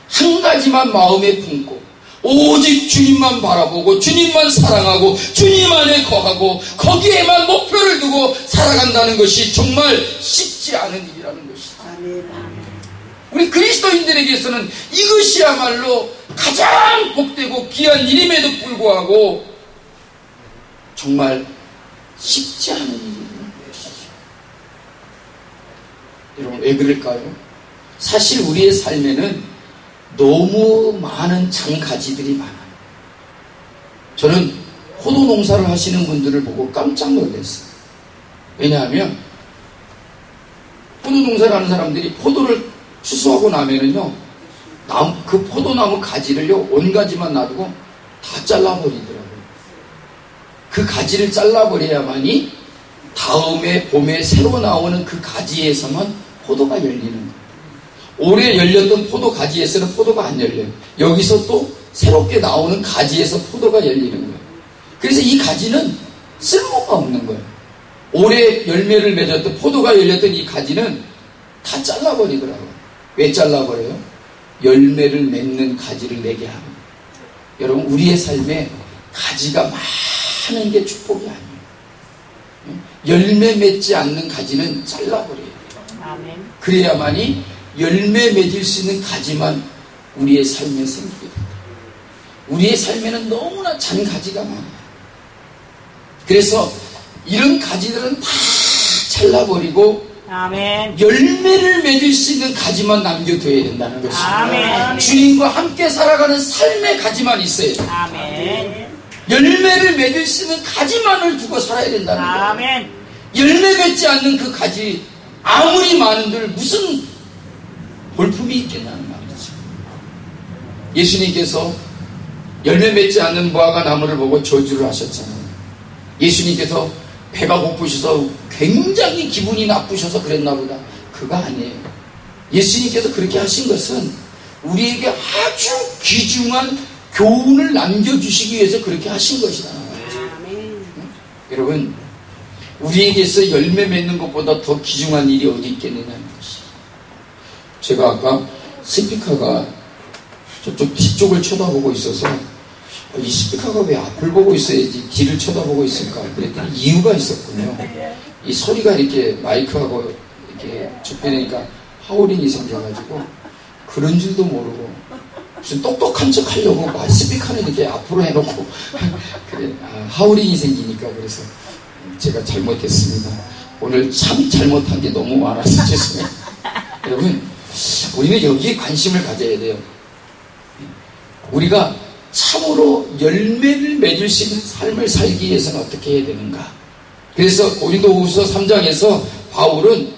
Speaker 3: 한 가지만 마음에 품고 오직 주님만 바라보고 주님만 사랑하고 주님 안에 거하고 거기에만 목표를 두고 살아간다는 것이 정말 쉽지 않은 일이라는 것이죠. 우리 그리스도인들에게서는 이것이야말로 가장 복되고 귀한 일임에도 불구하고 정말 쉽지 않은 일이라는 것이죠. 여러분, 왜 그럴까요? 사실 우리의 삶에는 너무 많은 장가지들이 많아요. 저는 포도 농사를 하시는 분들을 보고 깜짝 놀랐어요. 왜냐하면 포도 농사를 하는 사람들이 포도를 추수하고 나면은요, 그 포도나무 가지를요, 온 가지만 놔두고 다 잘라버리더라고요. 그 가지를 잘라버려야만이 다음에 봄에 새로 나오는 그 가지에서만 포도가 열리는 거예요. 올해 열렸던 포도 가지에서는 포도가 안 열려요. 여기서 또 새롭게 나오는 가지에서 포도가 열리는 거예요. 그래서 이 가지는 쓸모가 없는 거예요. 올해 열매를 맺었던 포도가 열렸던 이 가지는 다 잘라버리더라고요. 왜 잘라버려요? 열매를 맺는 가지를 내게 하는 거예요. 여러분, 우리의 삶에 가지가 많은 게 축복이 아니에요. 열매 맺지 않는 가지는 잘라버려요.
Speaker 2: 아멘.
Speaker 3: 그래야만이 열매 맺을 수 있는 가지만 우리의 삶에 생기게 된다. 우리의 삶에는 너무나 잔 가지가 많아요. 그래서 이런 가지들은 다 잘라버리고
Speaker 2: 아멘.
Speaker 3: 열매를 맺을 수 있는 가지만 남겨둬야 된다는 것입니다.
Speaker 2: 아멘.
Speaker 3: 주님과 함께 살아가는 삶의 가지만 있어야 돼요.
Speaker 2: 아멘.
Speaker 3: 열매를 맺을 수 있는 가지만을 두고 살아야 된다는 거예요.
Speaker 2: 아멘.
Speaker 3: 열매 맺지 않는 그 가지 아무리 많은들 무슨 볼품이 있겠냐는 말이죠. 예수님께서 열매 맺지 않는 무화과 나무를 보고 저주를 하셨잖아요. 예수님께서 배가 고프셔서 굉장히 기분이 나쁘셔서 그랬나 보다. 그거 아니에요. 예수님께서 그렇게 하신 것은 우리에게 아주 귀중한 교훈을 남겨주시기 위해서 그렇게 하신 것이라는 말이죠. 여러분, 우리에게서 열매 맺는 것보다 더 귀중한 일이 어디 있겠느냐는 것이죠. 제가 아까 스피커가 저쪽 뒤쪽을 쳐다보고 있어서 이 스피커가 왜 앞을 보고 있어야지 뒤를 쳐다보고 있을까 그랬더니 이유가 있었군요. 이 소리가 이렇게 마이크하고 이렇게 접해내니까 하우링이 생겨가지고 그런 줄도 모르고 무슨 똑똑한 척 하려고 스피커는 이렇게 앞으로 해놓고 그래, 하우링이 생기니까 그래서 제가 잘못했습니다. 오늘 참 잘못한 게 너무 많아서 죄송해요. 여러분, 우리는 여기에 관심을 가져야 돼요. 우리가 참으로 열매를 맺을 수 있는 삶을 살기 위해서는 어떻게 해야 되는가? 그래서 고린도후서 3장에서 바울은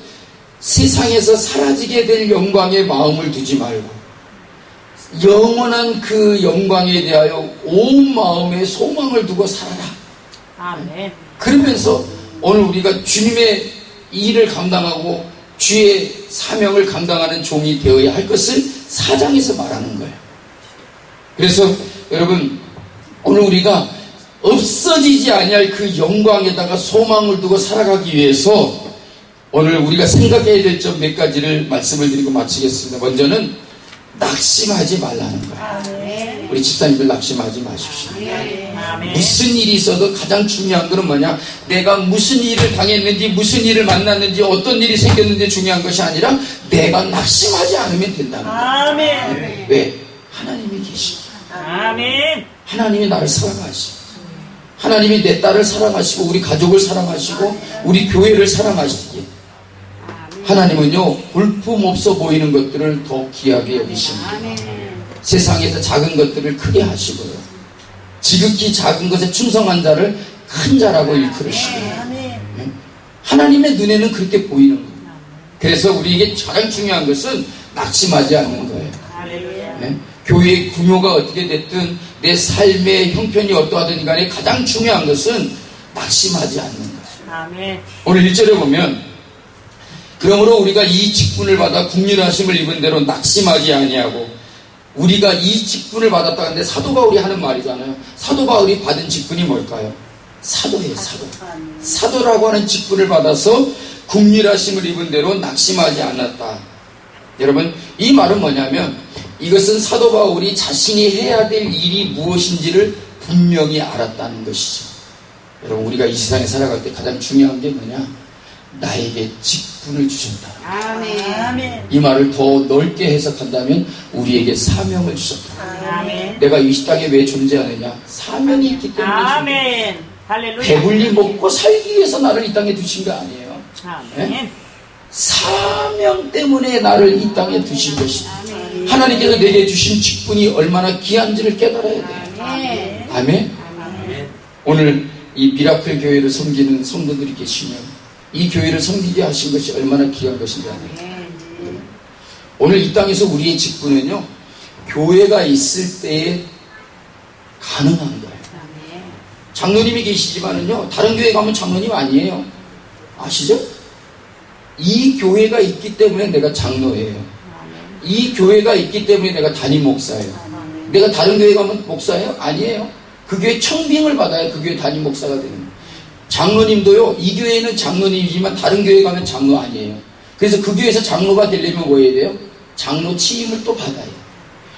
Speaker 3: 세상에서 사라지게 될 영광에 마음을 두지 말고 영원한 그 영광에 대하여 온 마음의 소망을 두고 살아라.
Speaker 2: 아멘.
Speaker 3: 그러면서 오늘 우리가 주님의 일을 감당하고 주의 사명을 감당하는 종이 되어야 할 것을 4장에서 말하는 거예요. 그래서 여러분, 오늘 우리가 없어지지 아니할 그 영광에다가 소망을 두고 살아가기 위해서 오늘 우리가 생각해야 될 점 몇 가지를 말씀을 드리고 마치겠습니다. 먼저는 낙심하지 말라는 거예요. 우리 집사님들 낙심하지 마십시오.
Speaker 2: 아멘.
Speaker 3: 무슨 일이 있어도 가장 중요한 거는 뭐냐? 내가 무슨 일을 당했는지, 무슨 일을 만났는지, 어떤 일이 생겼는지 중요한 것이 아니라 내가 낙심하지 않으면 된다는 거예요.
Speaker 2: 아멘.
Speaker 3: 왜? 하나님이 계시니까.
Speaker 2: 아멘.
Speaker 3: 하나님이 나를 사랑하시고, 하나님이 내 딸을 사랑하시고, 우리 가족을 사랑하시고, 우리 교회를 사랑하시기에 하나님은요, 볼품없어 보이는 것들을 더 귀하게 여기십니다. 세상에서 작은 것들을 크게 하시고요, 지극히 작은 것에 충성한 자를 큰 자라고 일컬으시고요. 하나님의 눈에는 그렇게 보이는 거예요. 그래서 우리에게 가장 중요한 것은 낙심하지 않는 거예요. 네? 교회의 규모가 어떻게 됐든 내 삶의 형편이 어떠하든 간에 가장 중요한 것은 낙심하지 않는 거예요.
Speaker 2: 아멘.
Speaker 3: 오늘 1절에 보면 그러므로 우리가 이 직분을 받아 국률하심을 입은 대로 낙심하지 아니하고, 우리가 이 직분을 받았다 근데 사도 바울이 하는 말이잖아요. 사도 바울이 받은 직분이 뭘까요? 사도예요. 사도. 사도라고 하는 직분을 받아서 국률하심을 입은 대로 낙심하지 않았다. 여러분, 이 말은 뭐냐면 이것은 사도 바울이 자신이 해야 될 일이 무엇인지를 분명히 알았다는 것이죠. 여러분, 우리가 이 세상에 살아갈 때 가장 중요한 게 뭐냐? 나에게 직분을 주셨다.
Speaker 2: 아멘.
Speaker 3: 이 말을 더 넓게 해석한다면 우리에게 사명을 주셨다.
Speaker 2: 아멘.
Speaker 3: 내가 이 땅에 왜 존재하느냐? 사명이 있기 때문에 존재한다.
Speaker 2: 아멘. 할렐루야.
Speaker 3: 배불리 먹고 살기 위해서 나를 이 땅에 두신 거 아니에요.
Speaker 2: 아멘.
Speaker 3: 네? 사명 때문에 나를 이 땅에 두신 것이다. 하나님께서 내게 주신 직분이 얼마나 귀한지를 깨달아야 돼요.
Speaker 2: 아멘.
Speaker 3: 아멘. 오늘 이 미라클 교회를 섬기는 성도들이 계시면 이 교회를 섬기게 하신 것이 얼마나 귀한 것인지 아세요? 오늘 이 땅에서 우리의 직분은요, 교회가 있을 때에 가능한 거예요. 장로님이 계시지만은요, 다른 교회 가면 장로님 아니에요. 아시죠? 이 교회가 있기 때문에 내가 장로예요. 이 교회가 있기 때문에 내가 담임 목사예요. 내가 다른 교회 가면 목사예요? 아니에요. 그 교회 청빙을 받아야 그 교회 담임 목사가 되는 거예요. 장로님도요, 이 교회는 장로님이지만 다른 교회 가면 장로 아니에요. 그래서 그 교회에서 장로가 되려면 뭐 해야 돼요? 장로 취임을 또 받아요.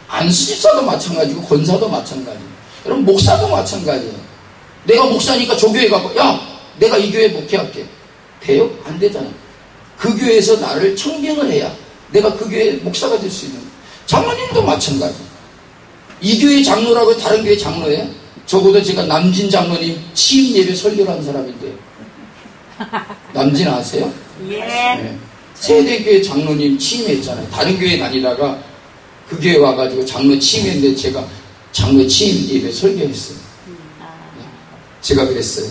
Speaker 3: 안수집사도 마찬가지고 권사도 마찬가지고, 여러분 목사도 마찬가지예요. 내가 목사니까 저 교회 가고, 야, 내가 이 교회 목회할게. 돼요? 안 되잖아요. 그 교회에서 나를 청빙을 해야 내가 그 교회 목사가 될 수 있는 거예요. 장로님도 마찬가지. 이 교회 장로라고 다른 교회 장로예요? 적어도 제가 남진 장로님 취임 예배 설교를 한 사람인데요. 남진 아세요?
Speaker 2: 예.
Speaker 3: 네. 세대교회 장로님 취임했잖아요. 다른 교회 다니다가 그 교회 와가지고 장로 취임했는데 제가 장로 취임 예배 설교했어요. 네. 제가 그랬어요.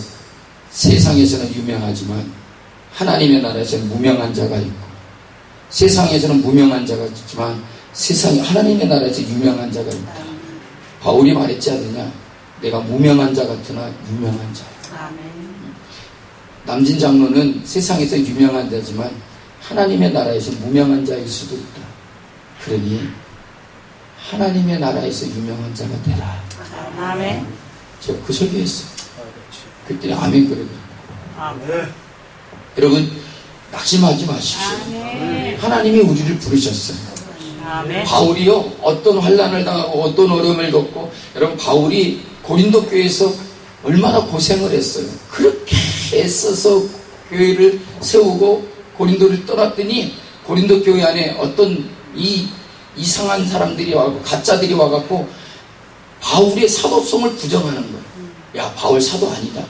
Speaker 3: 세상에서는 유명하지만 하나님의 나라에서는 무명한 자가 있고, 세상에서는 무명한 자가 있지만 세상에 하나님의 나라에서 유명한 자가 있다. 바울이 말했지 않느냐? 내가 무명한 자 같으나 유명한 자야.
Speaker 2: 아멘.
Speaker 3: 남진 장로는 세상에서 유명한 자지만 하나님의 나라에서 무명한 자일 수도 있다. 그러니 하나님의 나라에서 유명한 자가 되라.
Speaker 2: 아멘.
Speaker 3: 제가 그 설교했어요. 그때 아멘 그러고.
Speaker 2: 아멘.
Speaker 3: 여러분, 낙심하지 마십시오.
Speaker 2: 아멘.
Speaker 3: 하나님이 우리를 부르셨어요.
Speaker 2: 아멘.
Speaker 3: 바울이요, 어떤 환난을 당하고 어떤 어려움을 겪고, 여러분 바울이 고린도 교회에서 얼마나 고생을 했어요. 그렇게 애써서 교회를 세우고 고린도를 떠났더니 고린도 교회 안에 어떤 이상한 사람들이 와고 가짜들이 와갖고 바울의 사도성을 부정하는 거예요. 야, 바울 사도 아니다.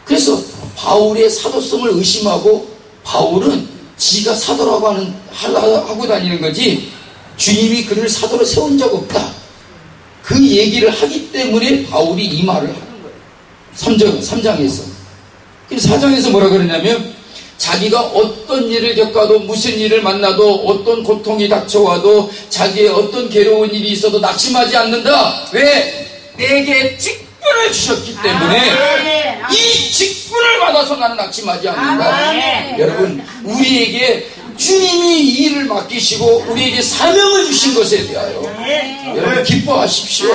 Speaker 3: 그래서 바울의 사도성을 의심하고, 바울은 지가 사도라고 하고 다니는 거지 주님이 그를 사도로 세운 적 없다. 그 얘기를 하기 때문에 바울이 이 말을 하는 거예요. 3장에서. 그래서 4장에서 뭐라 그러냐면, 자기가 어떤 일을 겪어도, 무슨 일을 만나도, 어떤 고통이 닥쳐와도, 자기의 어떤 괴로운 일이 있어도 낙심하지 않는다. 왜? 내게 직분을 주셨기 때문에 이 직분을 받아서 나는 낙심하지 않는다.
Speaker 2: 아멘.
Speaker 3: 여러분, 우리에게 주님이 이 일을 맡기시고 우리에게 사명을 주신 것에 대하여 여러분 기뻐하십시오.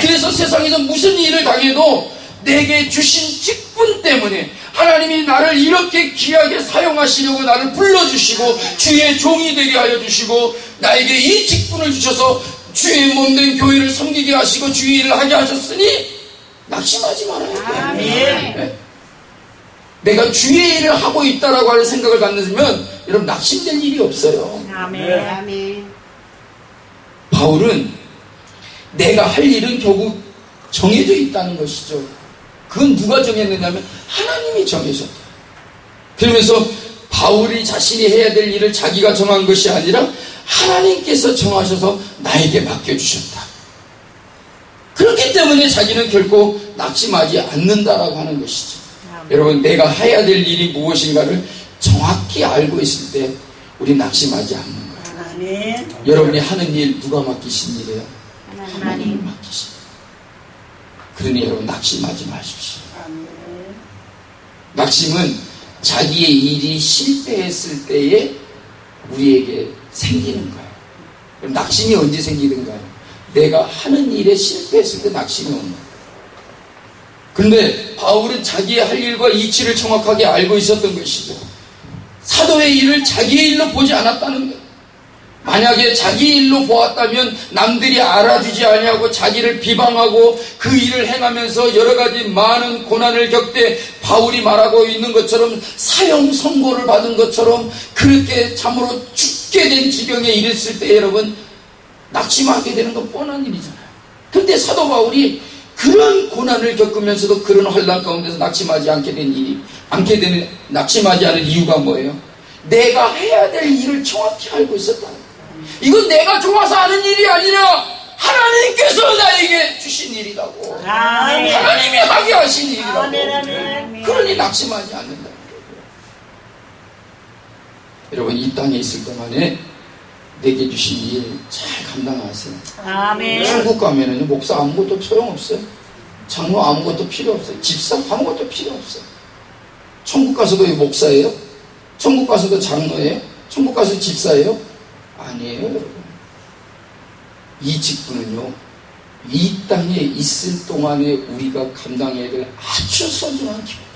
Speaker 3: 그래서 세상에서 무슨 일을 당해도 내게 주신 직분 때문에 하나님이 나를 이렇게 귀하게 사용하시려고 나를 불러주시고 주의 종이 되게 하여 주시고 나에게 이 직분을 주셔서 주의 몸된 교회를 섬기게 하시고 주의 일을 하게 하셨으니 낙심하지 말아야 돼.
Speaker 2: 아멘.
Speaker 3: 네? 내가 주의 일을 하고 있다라고 하는 생각을 갖는 여러분 낙심될 일이 없어요.
Speaker 2: 아멘.
Speaker 4: 아멘.
Speaker 3: 바울은 내가 할 일은 결국 정해져 있다는 것이죠. 그건 누가 정했느냐면 하나님이 정해졌다. 그러면서 바울이 자신이 해야 될 일을 자기가 정한 것이 아니라 하나님께서 정하셔서 나에게 맡겨주셨다. 그렇기 때문에 자기는 결코 낙심하지 않는다라고 하는 것이죠. 여러분, 내가 해야 될 일이 무엇인가를 정확히 알고 있을 때 우리 낙심하지 않는 거예요.
Speaker 2: 아멘.
Speaker 3: 여러분이 하는 일 누가 맡기신 일이에요? 하나님이
Speaker 2: 하나님.
Speaker 3: 맡기신 일. 그러니 여러분 낙심하지 마십시오.
Speaker 2: 아멘.
Speaker 3: 낙심은 자기의 일이 실패했을 때에 우리에게 생기는 거예요. 그럼 낙심이 언제 생기는가요? 내가 하는 일에 실패했을 때 낙심이 오는 거예요. 그런데 바울은 자기의 할 일과 이치를 정확하게 알고 있었던 것이죠. 사도의 일을 자기의 일로 보지 않았다는 거예요. 만약에 자기 일로 보았다면 남들이 알아주지 아니하고 자기를 비방하고 그 일을 행하면서 여러 가지 많은 고난을 겪되 바울이 말하고 있는 것처럼 사형 선고를 받은 것처럼 그렇게 참으로 죽게 된 지경에 이랬을 때 여러분 낙심하게 되는 건 뻔한 일이잖아요. 그런데 사도 바울이 그런 고난을 겪으면서도 그런 환난 가운데서 낙심하지 낙심하지 않은 이유가 뭐예요? 내가 해야 될 일을 정확히 알고 있었다는 거예요. 이건 내가 좋아서 하는 일이 아니라 하나님께서 나에게 주신 일이라고.
Speaker 2: 아멘.
Speaker 3: 하나님이 하게 하신 일이라고.
Speaker 2: 아멘. 아멘.
Speaker 3: 그러니 낙심하지 않는다. 여러분, 이 땅에 있을 동안에 내게 주신 일 잘 감당하세요.
Speaker 2: 아멘.
Speaker 3: 천국 가면은요, 목사 아무것도 소용없어요. 장로 아무것도 필요 없어요. 집사 아무것도 필요 없어요. 천국 가서도 목사예요? 천국 가서도 장로예요? 천국 가서도 집사예요? 아니에요, 여러분. 이 직분은요, 이 땅에 있을 동안에 우리가 감당해야 될 아주 소중한 직분이에요.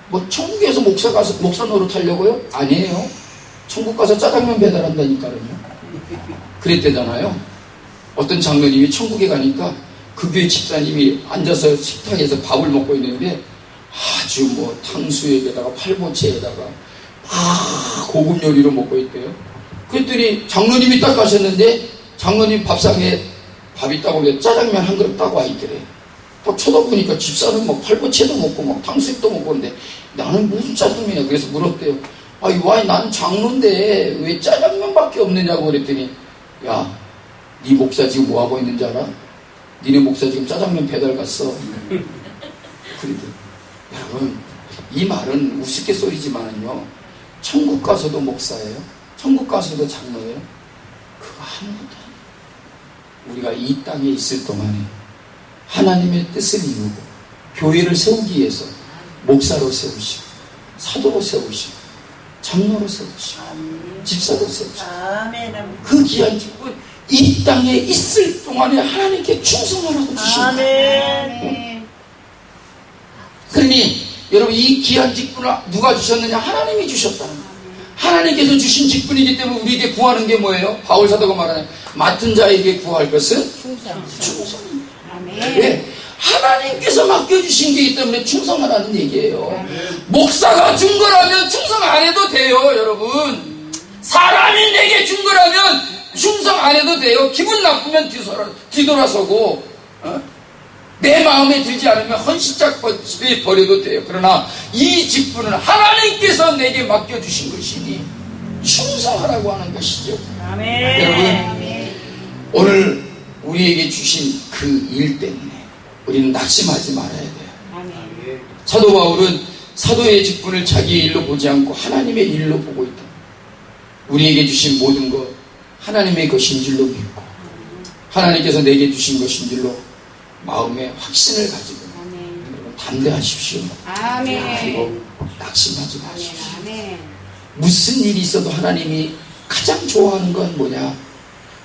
Speaker 3: 뭐 천국에서 목사 노릇하려고요? 아니에요. 천국 가서 짜장면 배달한다니까요. 그랬대잖아요. 어떤 장로님이 천국에 가니까 그 교회 집사님이 앉아서 식탁에서 밥을 먹고 있는데 아주 뭐 탕수육에다가 팔보채에다가 고급 요리로 먹고 있대요. 그랬더니 장로님이 딱 가셨는데 장로님 밥상에 밥이 따고 짜장면 한 그릇 따고 와 있더래. 딱 쳐다보니까 집사는 막 팔보채도 먹고 막 탕수육도 먹고 있는데 나는 무슨 짜장면이야. 그래서 물었대요. 와, 나는 장로인데 왜 짜장면밖에 없느냐고 그랬더니 야, 네 목사 지금 뭐 하고 있는지 알아? 니네 목사 지금 짜장면 배달 갔어. 그러더니 여러분, 이 말은 우스갯소리지만요, 천국 가서도 목사예요. 천국 가서도 장로예요. 그거 아무것도 아니에요. 우리가 이 땅에 있을 동안에 하나님의 뜻을 이루고 교회를 세우기 위해서 목사로 세우시고 사도로 세우시고 장로로 세우시고 집사로 세우시고
Speaker 2: 아멘.
Speaker 3: 그 귀한 직분 이 땅에 있을 동안에 하나님께 충성하라고 주신 거예요.
Speaker 2: 아멘.
Speaker 3: 그러니 여러분, 이 귀한 직분을 누가 주셨느냐? 하나님이 주셨다는 거예요. 하나님께서 주신 직분이기 때문에 우리에게 구하는 게 뭐예요? 바울 사도가 말하는 맡은 자에게 구할 것은 충성입니다. 왜? 하나님께서 맡겨주신 게이기 때문에 충성하라는 얘기예요. 목사가 준 거라면 충성 안 해도 돼요, 여러분. 사람이 내게 준 거라면 충성 안 해도 돼요. 기분 나쁘면 뒤돌아서고 내 마음에 들지 않으면 헌신짝 버려도 돼요. 그러나 이 직분은 하나님께서 내게 맡겨주신 것이니 충성하라고 하는 것이죠.
Speaker 2: 아멘.
Speaker 3: 여러분, 오늘 우리에게 주신 그 일 때문에 우리는 낙심하지 말아야 돼요.
Speaker 2: 아멘.
Speaker 3: 사도 바울은 사도의 직분을 자기의 일로 보지 않고 하나님의 일로 보고 있다. 우리에게 주신 모든 것 하나님의 것인 줄로 믿고 하나님께서 내게 주신 것인 줄로 마음의 확신을 가지고 여러분 담대하십시오. 그리고 낙심하지 마십시오. 무슨 일이 있어도 하나님이 가장 좋아하는 건 뭐냐?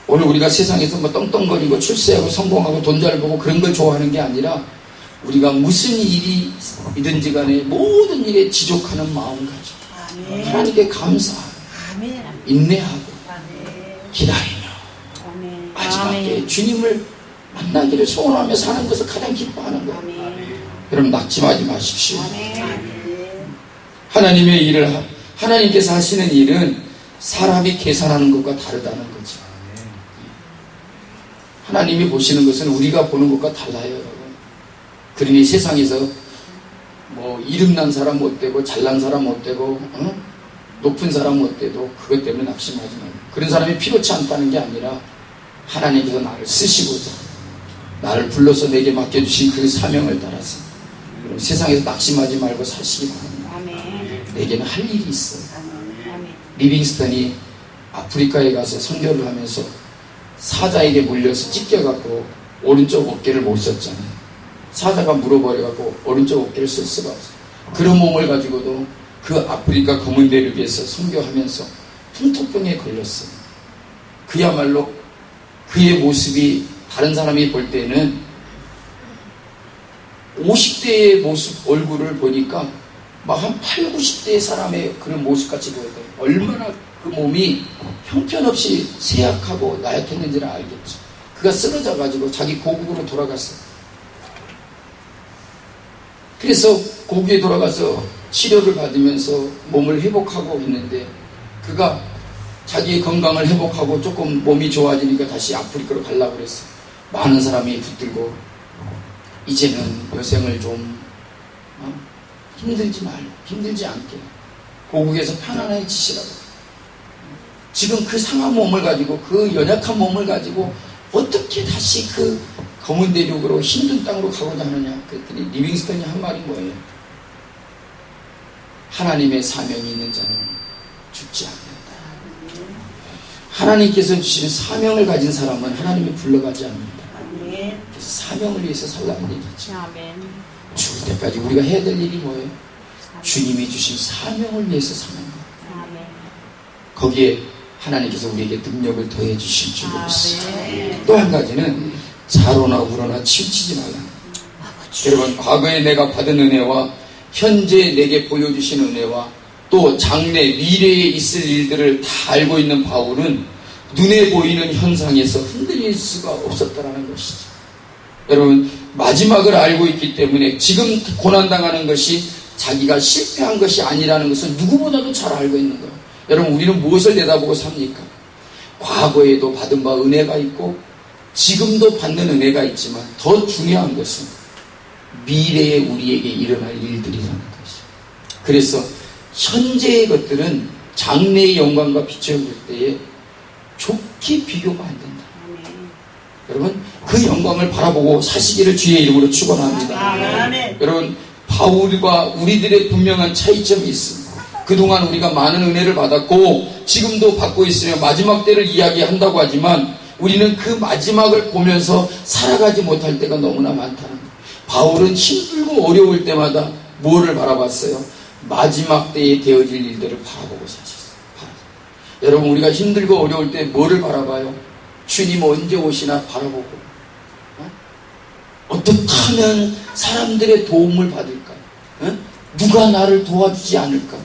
Speaker 3: 오늘 우리가 세상에서 뭐 떵떵거리고 출세하고 성공하고 돈 잘 벌고 그런 걸 좋아하는 게 아니라 우리가 무슨 일이든지 간에 모든 일에 지족하는 마음 가지고 하나님께 감사하고 인내하고 기다리며
Speaker 2: 아멘.
Speaker 3: 마지막에 주님을 만나기를 소원하며 사는 것을 가장 기뻐하는 거예요.
Speaker 2: 아멘.
Speaker 3: 여러분 낙심하지 마십시오.
Speaker 2: 아멘.
Speaker 3: 하나님의 일을 하나님께서 하시는 일은 사람이 계산하는 것과 다르다는 거죠. 하나님이 보시는 것은 우리가 보는 것과 달라요, 여러분. 그러니 세상에서 뭐 이름난 사람 못 되고 잘난 사람 못 되고 높은 사람 못 돼도 그것 때문에 낙심하지 말고, 그런 사람이 필요치 않다는 게 아니라 하나님께서 나를 쓰시고자 나를 불러서 내게 맡겨주신 그 사명을 따라서 세상에서 낙심하지 말고 사시기 바랍니다.
Speaker 2: 아멘.
Speaker 3: 내게는 할 일이 있어요.
Speaker 2: 아멘.
Speaker 3: 리빙스턴이 아프리카에 가서 선교를 하면서 사자에게 물려서 찢겨갖고 오른쪽 어깨를 못 썼잖아요. 사자가 물어버려갖고 오른쪽 어깨를 쓸 수가 없어요. 그런 몸을 가지고도 그 아프리카 검은 대륙에서 선교하면서 풍토병에 걸렸어요. 그야말로 그의 모습이 다른 사람이 볼 때는 50대의 모습, 얼굴을 보니까 막 한 8, 90대의 사람의 그런 모습같이 보였거든요. 얼마나 그 몸이 형편없이 쇠약하고 나약했는지를 알겠죠. 그가 쓰러져가지고 자기 고국으로 돌아갔어요. 그래서 고국에 돌아가서 치료를 받으면서 몸을 회복하고 있는데, 그가 자기의 건강을 회복하고 조금 몸이 좋아지니까 다시 아프리카로 가려고 그랬어요. 많은 사람이 붙들고 이제는 여생을 좀 힘들지 않게 고국에서 편안해지시라고. 지금 그 상한 몸을 가지고, 그 연약한 몸을 가지고 어떻게 다시 그 검은 대륙으로 힘든 땅으로 가고자 하느냐. 그랬더니 리빙스턴이 한 말이 뭐예요? 하나님의 사명이 있는 자는 죽지 않는다. 하나님께서 주신 사명을 가진 사람은 하나님이 불러가지 않는다.
Speaker 2: 아멘.
Speaker 3: 그래서 사명을 위해서 살라는 얘기죠.
Speaker 2: 아멘.
Speaker 3: 죽을 때까지 우리가 해야 될 일이 뭐예요? 주님이 주신 사명을 위해서 사는 거예요.
Speaker 2: 아멘.
Speaker 3: 거기에 하나님께서 우리에게 능력을 더해 주실 줄 믿습니다.
Speaker 2: 아멘.
Speaker 3: 또 한 가지는 자로나 우러나 치우치지 말라. 여러분, 과거에 내가 받은 은혜와 현재 내게 보여주신 은혜와 또 장래 미래에 있을 일들을 다 알고 있는 바울은 눈에 보이는 현상에서 흔들릴 수가 없었다는 것이죠. 여러분, 마지막을 알고 있기 때문에 지금 고난당하는 것이 자기가 실패한 것이 아니라는 것을 누구보다도 잘 알고 있는 거예요. 여러분, 우리는 무엇을 내다보고 삽니까? 과거에도 받은 바 은혜가 있고 지금도 받는 은혜가 있지만 더 중요한 것은 미래에 우리에게 일어날 일들이라는 것이죠. 그래서 현재의 것들은 장래의 영광과 빛을 볼 때에 좋게 비교가 안 된다.
Speaker 2: 아멘.
Speaker 3: 여러분, 그 영광을 바라보고 사시기를 주의 이름으로 축원합니다.
Speaker 2: 아멘.
Speaker 3: 여러분, 바울과 우리들의 분명한 차이점이 있습니다. 그동안 우리가 많은 은혜를 받았고 지금도 받고 있으며 마지막 때를 이야기한다고 하지만 우리는 그 마지막을 보면서 살아가지 못할 때가 너무나 많다는 거예요. 바울은 힘들고 어려울 때마다 뭐를 바라봤어요? 마지막 때에 되어질 일들을 바라보고 사셨어요. 여러분, 우리가 힘들고 어려울 때 뭐를 바라봐요? 주님 언제 오시나 바라보고, 어떻게 하면 사람들의 도움을 받을까? 누가 나를 도와주지 않을까?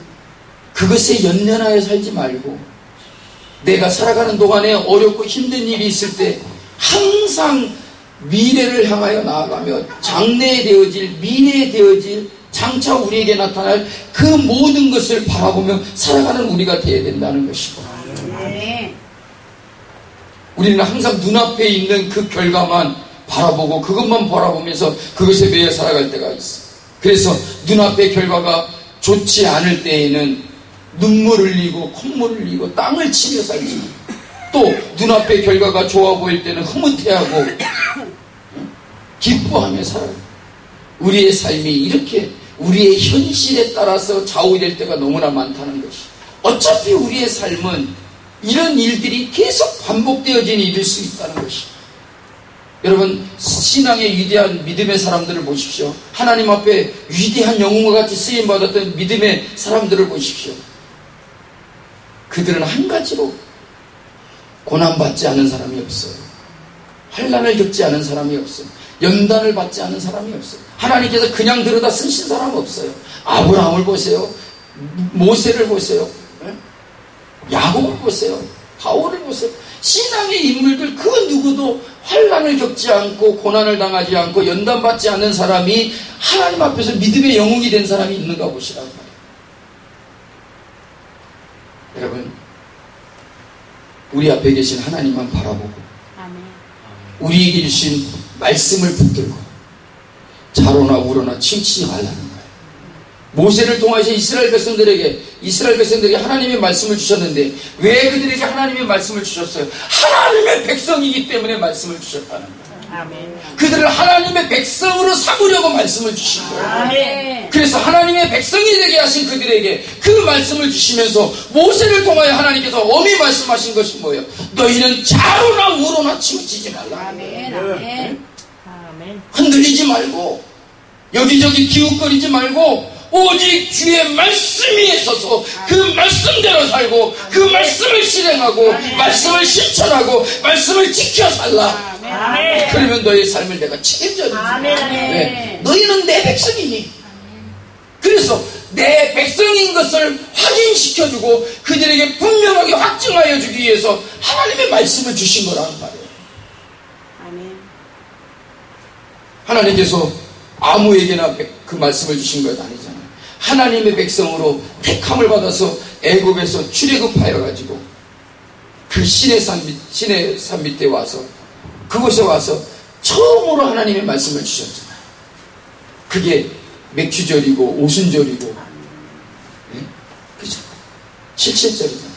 Speaker 3: 그것에 연연하여 살지 말고 내가 살아가는 동안에 어렵고 힘든 일이 있을 때 항상 미래를 향하여 나아가며 장래에 되어질, 미래에 되어질, 장차 우리에게 나타날 그 모든 것을 바라보며 살아가는 우리가 되어야 된다는 것이고,
Speaker 2: 아멘.
Speaker 3: 우리는 항상 눈앞에 있는 그 결과만 바라보고 그것만 바라보면서 그것에 매여 살아갈 때가 있어. 그래서 눈앞의 결과가 좋지 않을 때에는 눈물을 흘리고 콧물을 흘리고 땅을 치며 살지, 또 눈앞의 결과가 좋아 보일 때는 흐뭇해하고 기뻐하며 살아요. 우리의 삶이 이렇게 우리의 현실에 따라서 좌우될 때가 너무나 많다는 것이, 어차피 우리의 삶은 이런 일들이 계속 반복되어지는 일일 수 있다는 것이. 여러분, 신앙의 위대한 믿음의 사람들을 보십시오. 하나님 앞에 위대한 영웅과 같이 쓰임받았던 믿음의 사람들을 보십시오. 그들은 한 가지로 고난받지 않은 사람이 없어요. 환난을 겪지 않은 사람이 없어요. 연단을 받지 않은 사람이 없어요. 하나님께서 그냥 들여다 쓰신 사람 없어요. 아브라함을 보세요. 모세를 보세요. 야곱을 보세요. 바울을 보세요. 신앙의 인물들 그 누구도 환난을 겪지 않고 고난을 당하지 않고 연단받지 않는 사람이 하나님 앞에서 믿음의 영웅이 된 사람이 있는가 보시라고 말이에요. 여러분, 우리 앞에 계신 하나님만 바라보고
Speaker 2: 아멘.
Speaker 3: 우리에게 주신 말씀을 붙들고 자로나 우로나 치우치지 말라는 거예요. 모세를 통해서 이스라엘 백성들에게 하나님의 말씀을 주셨는데 왜 그들에게 하나님의 말씀을 주셨어요? 하나님의 백성이기 때문에 말씀을 주셨다는 거예요.
Speaker 2: 아멘.
Speaker 3: 그들을 하나님의 백성으로 삼으려고 말씀을 주신 거예요.
Speaker 2: 아멘.
Speaker 3: 그래서 하나님의 백성이 되게 하신 그들에게 그 말씀을 주시면서 모세를 통하여 하나님께서 엄히 말씀하신 것이 뭐예요? 너희는 좌로나 우로나 치우치지 말라.
Speaker 2: 아멘. 아멘. 아멘.
Speaker 3: 흔들리지 말고 여기저기 기웃거리지 말고 오직 주의 말씀 위에 서서 그 말씀대로 살고 그 말씀을 실행하고 말씀을 실천하고 말씀을 지켜 살라.
Speaker 2: 아멘.
Speaker 3: 그러면 너의 삶을 내가 책임져야 돼.
Speaker 2: 아멘.
Speaker 3: 왜? 너희는 내 백성이니. 그래서 내 백성인 것을 확인시켜주고 그들에게 분명하게 확증하여 주기 위해서 하나님의 말씀을 주신 거라는 말이에요.
Speaker 2: 아멘.
Speaker 3: 하나님께서 아무에게나 그 말씀을 주신 것 아니잖아요. 하나님의 백성으로 택함을 받아서 애굽에서 출애굽하여 가지고 그 신의 산 밑에 와서 그곳에 와서 처음으로 하나님의 말씀을 주셨잖아요. 그게 맥주절이고 오순절이고, 네? 그죠? 77절이잖아요.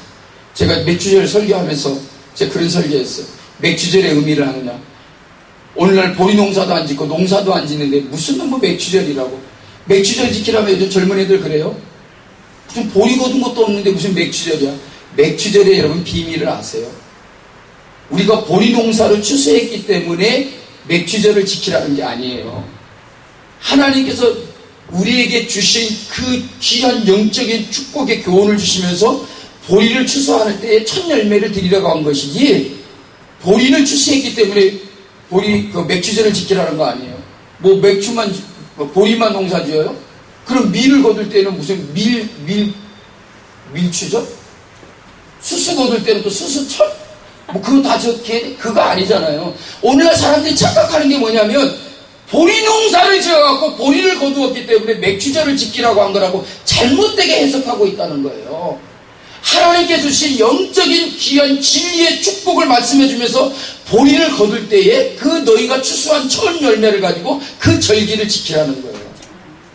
Speaker 3: 제가 맥주절 설교하면서 제가 그런 설교했어요. 맥주절의 의미를 하느냐? 오늘날 보리 농사도 안 짓고 농사도 안 짓는데 무슨 뭐 맥주절이라고? 맥주절 지키라면 요즘 젊은 애들 그래요? 무슨 보리 거둔 것도 없는데 무슨 맥주절이야? 맥주절에 여러분 비밀을 아세요? 우리가 보리 농사를 추수했기 때문에 맥주절을 지키라는 게 아니에요. 하나님께서 우리에게 주신 그 귀한 영적인 축복의 교훈을 주시면서 보리를 추수할 때에 첫 열매를 드리라고 한 것이지 보리를 추수했기 때문에 그 맥주절을 지키라는 거 아니에요. 뭐 맥주만 보리만 농사 지어요? 그럼 밀을 거둘 때는 무슨 밀추죠? 수수 거둘 때는 또 수수철? 뭐 그거 다 그거 아니잖아요. 오늘날 사람들이 착각하는 게 뭐냐면 보리 농사를 지어갖고 보리를 거두었기 때문에 맥주절을 지키라고 한 거라고 잘못되게 해석하고 있다는 거예요. 하나님께서 주신 영적인 귀한 진리의 축복을 말씀해주면서 보리를 거둘 때에 그 너희가 추수한 처음 열매를 가지고 그 절기를 지키라는 거예요.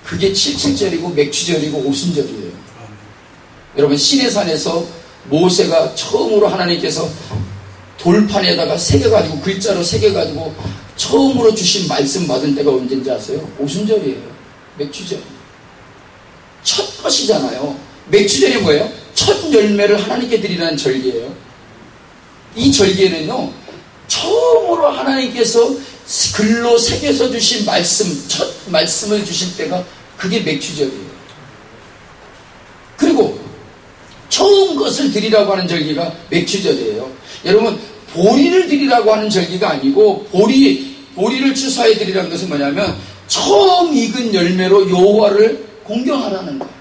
Speaker 3: 그게 77절이고 맥주절이고 오순절이에요. 여러분, 시내산에서 모세가 처음으로 하나님께서 돌판에다가 새겨가지고 글자로 새겨가지고 처음으로 주신 말씀 받은 때가 언제인지 아세요? 오순절이에요. 맥주절. 첫 것이잖아요. 맥주절이 뭐예요? 첫 열매를 하나님께 드리라는 절기예요. 이 절기에는요, 처음으로 하나님께서 글로 새겨서 주신 말씀, 첫 말씀을 주신 때가 그게 맥주절이에요. 그리고 처음 것을 드리라고 하는 절기가 맥주절이에요. 여러분, 보리를 드리라고 하는 절기가 아니고 보리를 추수해 드리라는 것은 뭐냐면 처음 익은 열매로 여호와를 공경하라는 거예요.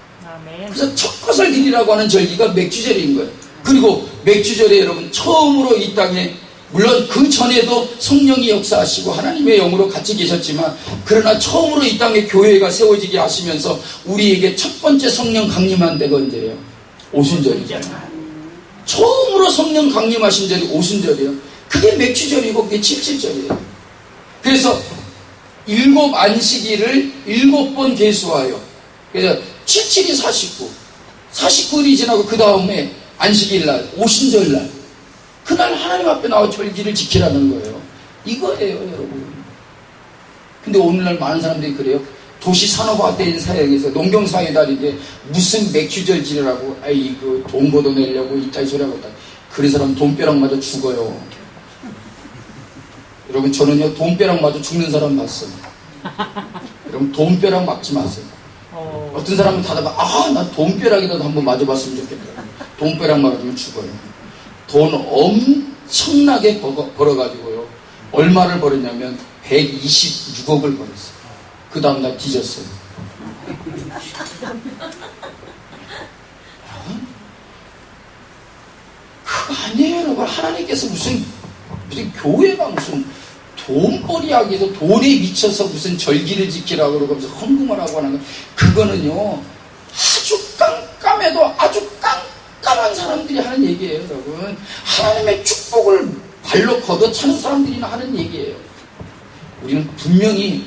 Speaker 3: 그래서 첫 것을 드리라고 하는 절기가 맥주절인 거예요. 그리고 맥주절에 여러분 처음으로 이 땅에 물론 그 전에도 성령이 역사하시고 하나님의 영으로 같이 계셨지만 그러나 처음으로 이 땅에 교회가 세워지게 하시면서 우리에게 첫 번째 성령 강림한 때가 언제예요? 오순절이죠. 처음으로 성령 강림하신 절이 오순절이에요. 그게 맥주절이고 그게 77절이에요. 그래서 7 안식일을 7번 계수하여 그래서 77이 49 49일이 지나고 그 다음에 안식일날 오순절날 그날 하나님 앞에 나와 절기를 지키라는 거예요. 이거예요, 여러분. 근데 오늘날 많은 사람들이 그래요. 도시 산업화된 사회에서 농경사회 달인데 무슨 맥주절 지내라고 아이고 돈 걷어내려고 이따위 소리 하고 있다. 그런 사람 돈벼락 맞아 죽어요. 여러분, 저는요 돈벼락 맞아 죽는 사람 봤어요. 여러분, 돈벼락 맞지 마세요. 어떤 사람은 다들 나 돈벼락이라도 한번 맞아봤으면 좋겠다. 돈벼락 맞으면 죽어요. 돈 엄청나게 벌어가지고요. 얼마를 벌었냐면 126억을 벌었어요. 그 다음날 뒤졌어요. 그거 아니에요, 여러분. 하나님께서 무슨 교회가 무슨 돈벌이하기 위해서 돈에 미쳐서 무슨 절기를 지키라고 그러고 무슨 헌금을 하고 하는 거, 그거는요, 아주 깜깜해도 아주 깜깜한 사람들이 하는 얘기예요, 여러분. 하나님의 축복을 발로 걷어차는 사람들이 하는 얘기예요. 우리는 분명히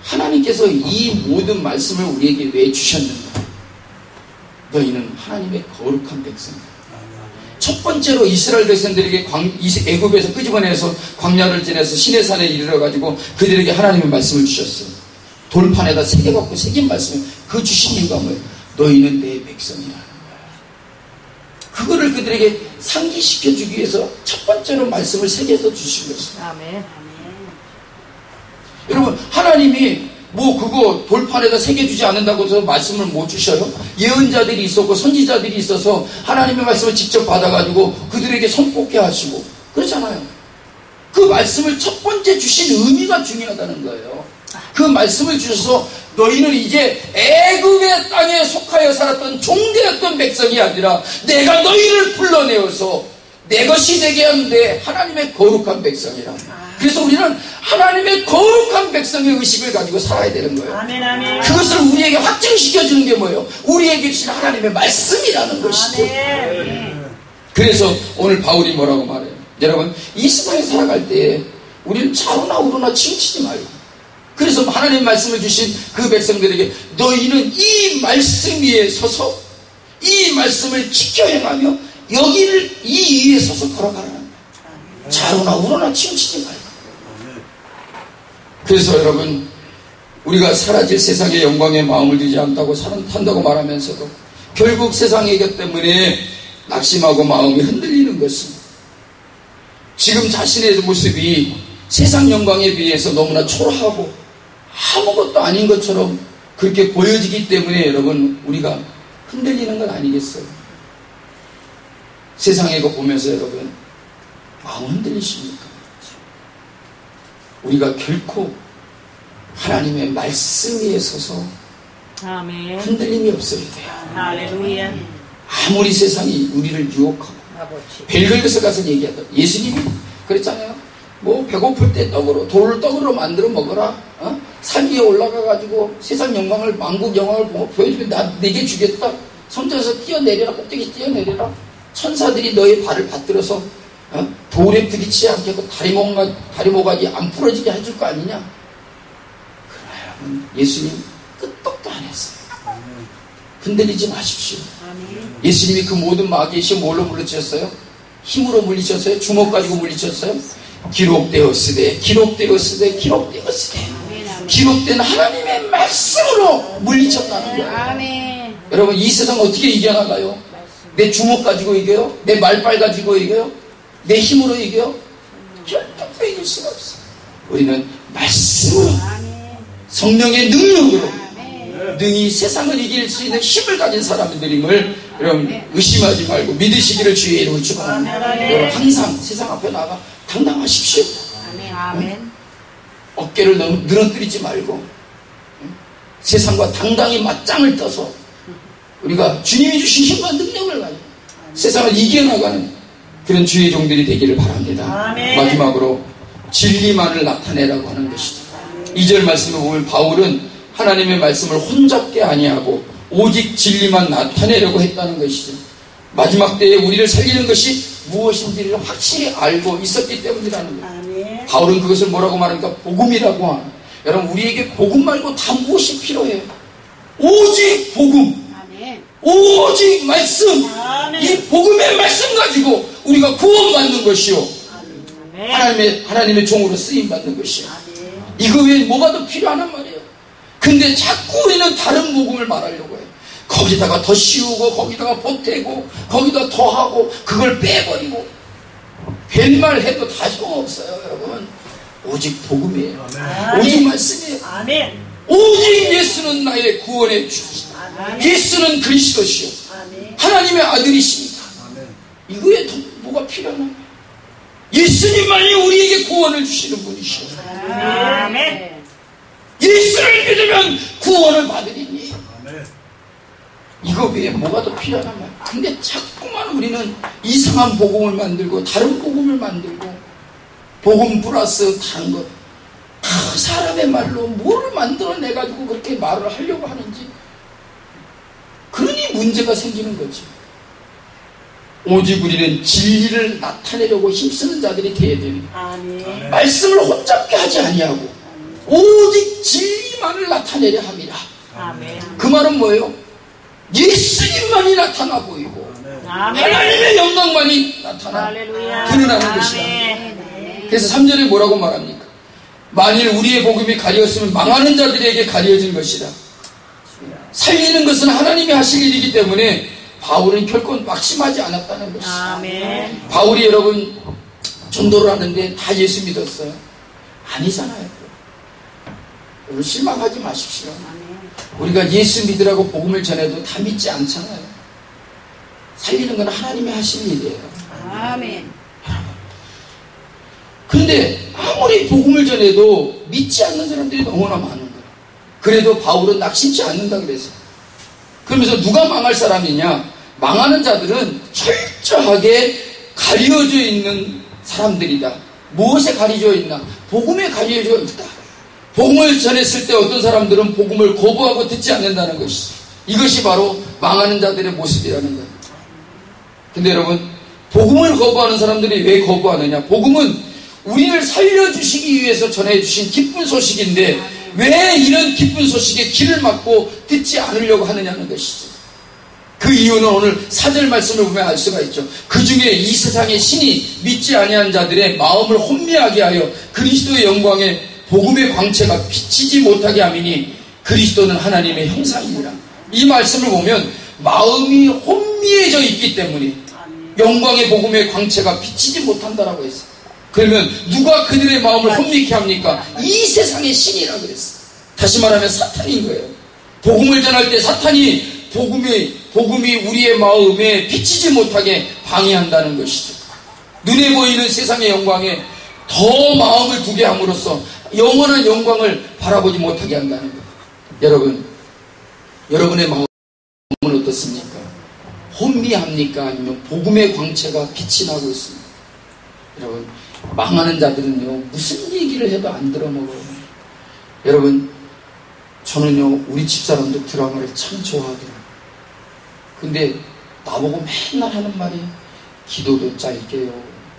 Speaker 3: 하나님께서 이 모든 말씀을 우리에게 왜 주셨는가? 너희는 하나님의 거룩한 백성이다. 첫 번째로 이스라엘 백성들에게 애굽에서 끄집어내서 광야를 지내서 시내산에 이르러가지고 그들에게 하나님의 말씀을 주셨어요. 돌판에다 새겨갖고 새긴 말씀, 그 주신 이유가 뭐예요? 너희는 내 백성이라는 거야. 그거를 그들에게 상기시켜주기 위해서 첫 번째로 말씀을 새겨서 주신 것입니다.
Speaker 2: 아멘.
Speaker 3: 여러분, 하나님이 뭐 그거 돌판에다 새겨주지 않는다고 해서 말씀을 못 주셔요? 예언자들이 있었고 선지자들이 있어서 하나님의 말씀을 직접 받아가지고 그들에게 선포케 하시고 그렇잖아요. 그 말씀을 첫 번째 주신 의미가 중요하다는 거예요. 그 말씀을 주셔서 너희는 이제 애굽의 땅에 속하여 살았던 종되었던 백성이 아니라 내가 너희를 불러내어서 내 것이 되게 하는데 하나님의 거룩한 백성이라. 그래서 우리는 하나님의 거룩한 백성의 의식을 가지고 살아야 되는 거예요.
Speaker 2: 아멘, 아멘.
Speaker 3: 그것을 우리에게 확증시켜주는 게 뭐예요? 우리에게 주신 하나님의 말씀이라는 것이죠.
Speaker 2: 아멘.
Speaker 3: 그래서 오늘 바울이 뭐라고 말해요? 여러분, 이 세상에 살아갈 때 우리는 좌우나 우로나 치우치지 말고, 그래서 하나님의 말씀을 주신 그 백성들에게 너희는 이 말씀 위에 서서 이 말씀을 지켜 행하며 여기를 이 위에 서서 걸어가라는 거예요. 좌우나 우로나 치우치지 말고. 그래서 여러분, 우리가 사라질 세상의 영광에 마음을 두지 않다고 산다고 말하면서도 결국 세상의 것 때문에 낙심하고 마음이 흔들리는 것은 지금 자신의 모습이 세상 영광에 비해서 너무나 초라하고 아무것도 아닌 것처럼 그렇게 보여지기 때문에 여러분, 우리가 흔들리는 건 아니겠어요? 세상의 것 보면서 여러분, 마음 흔들리십니까? 우리가 결코 하나님의 말씀 위에 서서
Speaker 2: 아멘.
Speaker 3: 흔들림이 없어야 돼요.
Speaker 2: 할렐루야.
Speaker 3: 아무리 세상이 우리를 유혹하고
Speaker 2: 아버지.
Speaker 3: 벨글에서 가서 얘기하다 예수님이 그랬잖아요. 뭐 배고플 때 돌을 떡으로 만들어 먹어라. 산 위에 올라가가지고 세상 영광을, 만국 영광을 보여주면 내게 주겠다. 성전에서 뛰어내려라. 꼭대기 뛰어내려라. 천사들이 너의 발을 받들어서 돌에 부딪히지 않게 하고 다리모가지 안 부러지게 해줄 거 아니냐? 그러나 여러분, 예수님 끄떡도 안 했어요. 흔들리지 마십시오.
Speaker 2: 아멘.
Speaker 3: 예수님이 그 모든 마귀의 시험 뭘로 물리쳤어요? 힘으로 물리쳤어요? 주먹 가지고 물리쳤어요? 기록되었으되 기록된 하나님의 말씀으로 물리쳤다는 거예요.
Speaker 2: 아멘.
Speaker 3: 여러분, 이 세상 어떻게 이겨나가요? 내 주먹 가지고 이겨요? 내 말빨 가지고 이겨요? 내 힘으로 이겨요? 결코 이길 수가 없어요. 우리는 말씀으로, 성령의 능력으로 능히 세상을 이길 수 있는 힘을 가진 사람들임을 여러분 의심하지 말고 믿으시기를 주의 이름으로 축원합니다. 여러분, 항상 세상 앞에 나가 당당하십시오.
Speaker 2: 아멘.
Speaker 3: 어깨를 늘어뜨리지 말고 세상과 당당히 맞짱을 떠서 우리가 주님이 주신 힘과 능력을 가지고 세상을 이겨나가는 그런 주의 종들이 되기를 바랍니다.
Speaker 2: 아멘.
Speaker 3: 마지막으로 진리만을 나타내라고 하는 것이죠. 2절 말씀을 보면 바울은 하나님의 말씀을 혼잡게 아니하고 오직 진리만 나타내려고 했다는 것이죠. 마지막 때에 우리를 살리는 것이 무엇인지를 확실히 알고 있었기 때문이라는 거예요.
Speaker 2: 아멘.
Speaker 3: 바울은 그것을 뭐라고 말합니까? 복음이라고 하는. 여러분, 우리에게 복음 말고 다 무엇이 필요해요? 오직 복음,
Speaker 2: 아멘.
Speaker 3: 오직 말씀.
Speaker 2: 아멘.
Speaker 3: 이 복음의 말씀 가지고 우리가 구원받는 것이요,
Speaker 2: 아멘.
Speaker 3: 하나님의 종으로 쓰임받는 것이요.
Speaker 2: 아멘.
Speaker 3: 이거 외에 뭐가 더 필요하단 말이에요. 근데 자꾸 우리는 다른 복음을 말하려고 해요. 거기다가 더 씌우고 거기다가 보태고 거기다 더하고 그걸 빼버리고 뱃말 해도 다 소용없어요. 여러분, 오직 복음이에요. 오직 말씀이에요.
Speaker 2: 아멘.
Speaker 3: 오직 예수는 나의 구원의 주시다.
Speaker 2: 아멘.
Speaker 3: 예수는 그리스도시요,
Speaker 2: 아멘.
Speaker 3: 하나님의 아들이십니다. 이거에 더 뭐가 필요하나? 예수님만이 우리에게 구원을 주시는 분이시오.
Speaker 2: 아멘.
Speaker 3: 예수를 믿으면 구원을 받으리니. 이거 외에 뭐가 더 필요하단 말이야. 근데 자꾸만 우리는 이상한 복음을 만들고 다른 복음을 만들고 복음 플러스 다른 것, 사람의 말로 뭐를 만들어내가지고 그렇게 말을 하려고 하는지, 그러니 문제가 생기는 거지. 오직 우리는 진리를 나타내려고 힘쓰는 자들이 되어야 되는 거야.
Speaker 2: 아멘.
Speaker 3: 말씀을 혼잡게 하지 아니하고 오직 진리만을 나타내려 함이라.
Speaker 2: 아멘.
Speaker 3: 그 말은 뭐예요? 예수님만이 나타나 보이고
Speaker 2: 아멘.
Speaker 3: 하나님의 영광만이 나타나
Speaker 2: 할렐루야.
Speaker 3: 드러나는 것이다.
Speaker 2: 아멘.
Speaker 3: 그래서 3절에 뭐라고 말합니까? 만일 우리의 복음이 가려졌으면 망하는 자들에게 가려진 것이다. 살리는 것은 하나님이 하실 일이기 때문에 바울은 결코 막심하지 않았다는 것이다.
Speaker 2: 아멘.
Speaker 3: 바울이 여러분 전도를 하는데 다 예수 믿었어요? 아니잖아요. 여러분 실망하지 마십시오. 우리가 예수 믿으라고 복음을 전해도 다 믿지 않잖아요. 살리는 건 하나님이 하실 일이에요.
Speaker 2: 아멘.
Speaker 3: 그런데 아무리 복음을 전해도 믿지 않는 사람들이 너무나 많은 거예요. 그래도 바울은 낙심치 않는다 그래서. 그러면서 누가 망할 사람이냐? 망하는 자들은 철저하게 가려져 있는 사람들이다. 무엇에 가려져 있나? 복음에 가려져 있다. 복음을 전했을 때 어떤 사람들은 복음을 거부하고 듣지 않는다는 것이죠. 이것이 바로 망하는 자들의 모습이라는 거예요. 근데 여러분, 복음을 거부하는 사람들이 왜 거부하느냐? 복음은 우리를 살려주시기 위해서 전해주신 기쁜 소식인데 왜 이런 기쁜 소식에 귀를 막고 듣지 않으려고 하느냐는 것이죠. 그 이유는 오늘 4절 말씀을 보면 알 수가 있죠. 그 중에 이 세상의 신이 믿지 아니한 자들의 마음을 혼미하게 하여 그리스도의 영광에 복음의 광채가 비치지 못하게 함이니 그리스도는 하나님의 형상이니라. 이 말씀을 보면 마음이 혼미해져 있기 때문에 영광의 복음의 광채가 비치지 못한다라고 했어요. 그러면 누가 그들의 마음을 혼미케 합니까? 이 세상의 신이라 그랬어요. 다시 말하면 사탄인 거예요. 복음을 전할 때 사탄이 복음이 우리의 마음에 비치지 못하게 방해한다는 것이죠. 눈에 보이는 세상의 영광에 더 마음을 두게 함으로써 영원한 영광을 바라보지 못하게 한다는 거예요. 여러분, 여러분의 마음은 어떻습니까? 혼미합니까? 아니면 복음의 광채가 빛이 나고 있습니까? 여러분, 망하는 자들은요, 무슨 얘기를 해도 안 들어먹어요. 여러분, 저는요, 우리 집사람도 드라마를 참 좋아하더라고요. 근데 나보고 맨날 하는 말이 기도도 짧게요,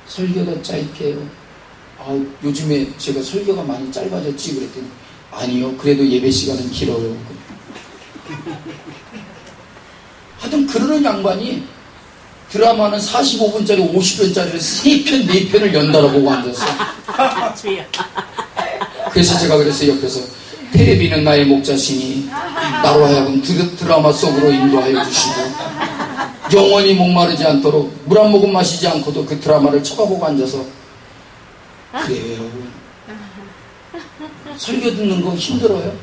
Speaker 3: 설교도 짧게요. 요즘에 제가 설교가 많이 짧아졌지 그랬더니 아니요, 그래도 예배 시간은 길어요. 하여튼 그러는 양반이 드라마는 45분짜리 50분짜리를 3편 4편을 연달아 보고 앉았어. 그래서 제가 그랬어요. 옆에서 테레비는 나의 목자시니 나로 하여금 드라마 속으로 인도하여 주시고 영원히 목마르지 않도록 물 한 모금 마시지 않고도 그 드라마를 쳐다보고 앉아서 그래요 여러분, 설교 듣는 거 힘들어요?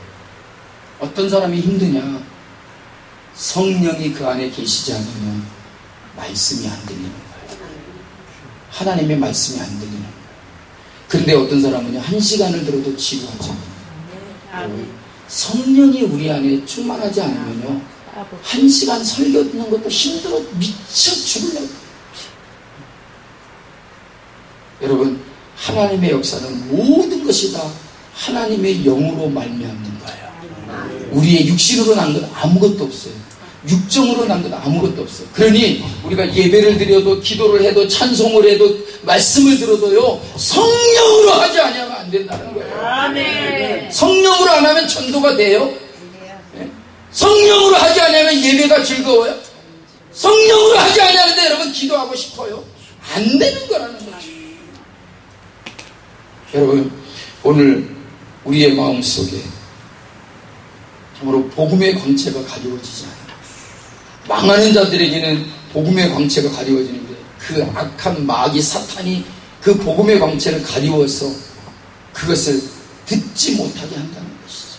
Speaker 3: 어떤 사람이 힘드냐? 성령이 그 안에 계시지 않으면 말씀이 안 들리는 거예요. 하나님의 말씀이 안 들리는 거예요. 그런데 어떤 사람은요, 1시간을 들어도 지루하죠. 성령이 우리 안에 충만하지 않으면요, 1시간 설교 듣는 것도 힘들어 미쳐 죽으려고. 여러분, 하나님의 역사는 모든 것이 다 하나님의 영으로 말미암는 거예요. 우리의 육신으로 난 건 아무것도 없어요. 육정으로 난 건 아무것도 없어요. 그러니 우리가 예배를 드려도 기도를 해도 찬송을 해도 말씀을 들어도요, 성령으로 하지 않으면 안 된다는 거예요.
Speaker 2: 아멘.
Speaker 3: 성령으로 안 하면 전도가 돼요? 네? 성령으로 하지 않으면 예배가 즐거워요? 성령으로 하지 않는데 여러분 기도하고 싶어요? 안 되는 거라는 거죠. 여러분, 오늘 우리의 마음속에 참으로 복음의 광채가 가리워지지 않아요. 망하는 자들에게는 복음의 광채가 가리워지는데 그 악한 마귀 사탄이 그 복음의 광채를 가리워서 그것을 듣지 못하게 한다는 것이죠.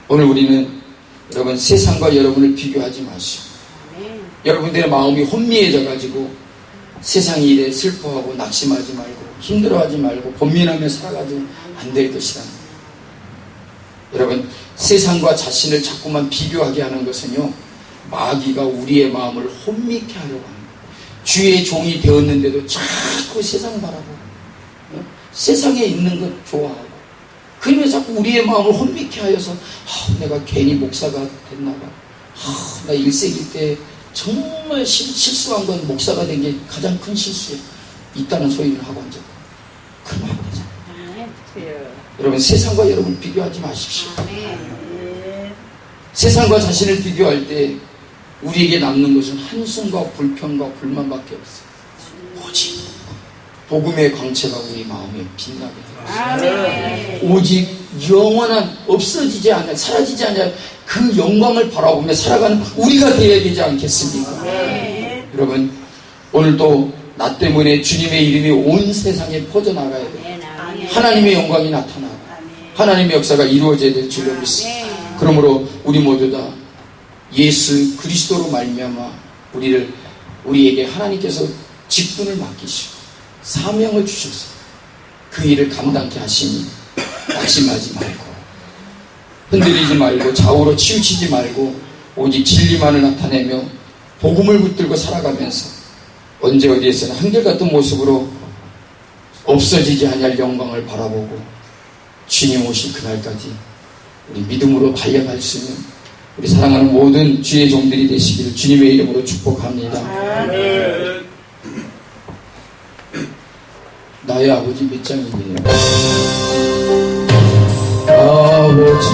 Speaker 3: 오늘 우리는 여러분 세상과 여러분을 비교하지 마시고 여러분들의 마음이 혼미해져 가지고 세상 일에 슬퍼하고 낙심하지 말고 힘들어하지 말고 번민하며 살아가도 안 될 것이다. 여러분, 세상과 자신을 자꾸만 비교하게 하는 것은요, 마귀가 우리의 마음을 혼미케 하려고 합니다. 주의 종이 되었는데도 자꾸 세상 바라보고 세상에 있는 것 좋아하고 그러면 자꾸 우리의 마음을 혼미케 하여서 내가 괜히 목사가 됐나 봐. 나 1세기 때 정말 실수한 건 목사가 된 게 가장 큰 실수야. 있다는 소리를 하고 앉았다. 그러면 안 되잖아. 여러분 세상과 여러분 비교하지 마십시오. 세상과 자신을 비교할 때 우리에게 남는 것은 한숨과 불평과 불만밖에 없어요. 오직 복음의 광채가 우리 마음에 빛나게 하옵소서. 오직 영원한 없어지지 않아 사라지지 않아 그 영광을 바라보며 살아가는 우리가 되어야 되지 않겠습니까? 여러분 오늘도 나 때문에 주님의 이름이 온 세상에 퍼져나가야 돼요. 하나님의 영광이 나타나고 하나님의 역사가 이루어져야 될 줄로 믿습니다. 그러므로 우리 모두 다 예수 그리스도로 말미암아 우리에게 하나님께서 직분을 맡기시고 사명을 주셔서 그 일을 감당케 하시니 낙심하지 말고 흔들리지 말고 좌우로 치우치지 말고 오직 진리만을 나타내며 복음을 붙들고 살아가면서 언제 어디에서나 한결같은 모습으로 없어지지 않을 영광을 바라보고 주님 오실 그날까지 우리 믿음으로 달려갈 수 있는 우리 사랑하는 모든 주의 종들이 되시기를 주님의 이름으로 축복합니다. 나의 아버지 몇 장이에요? 아버지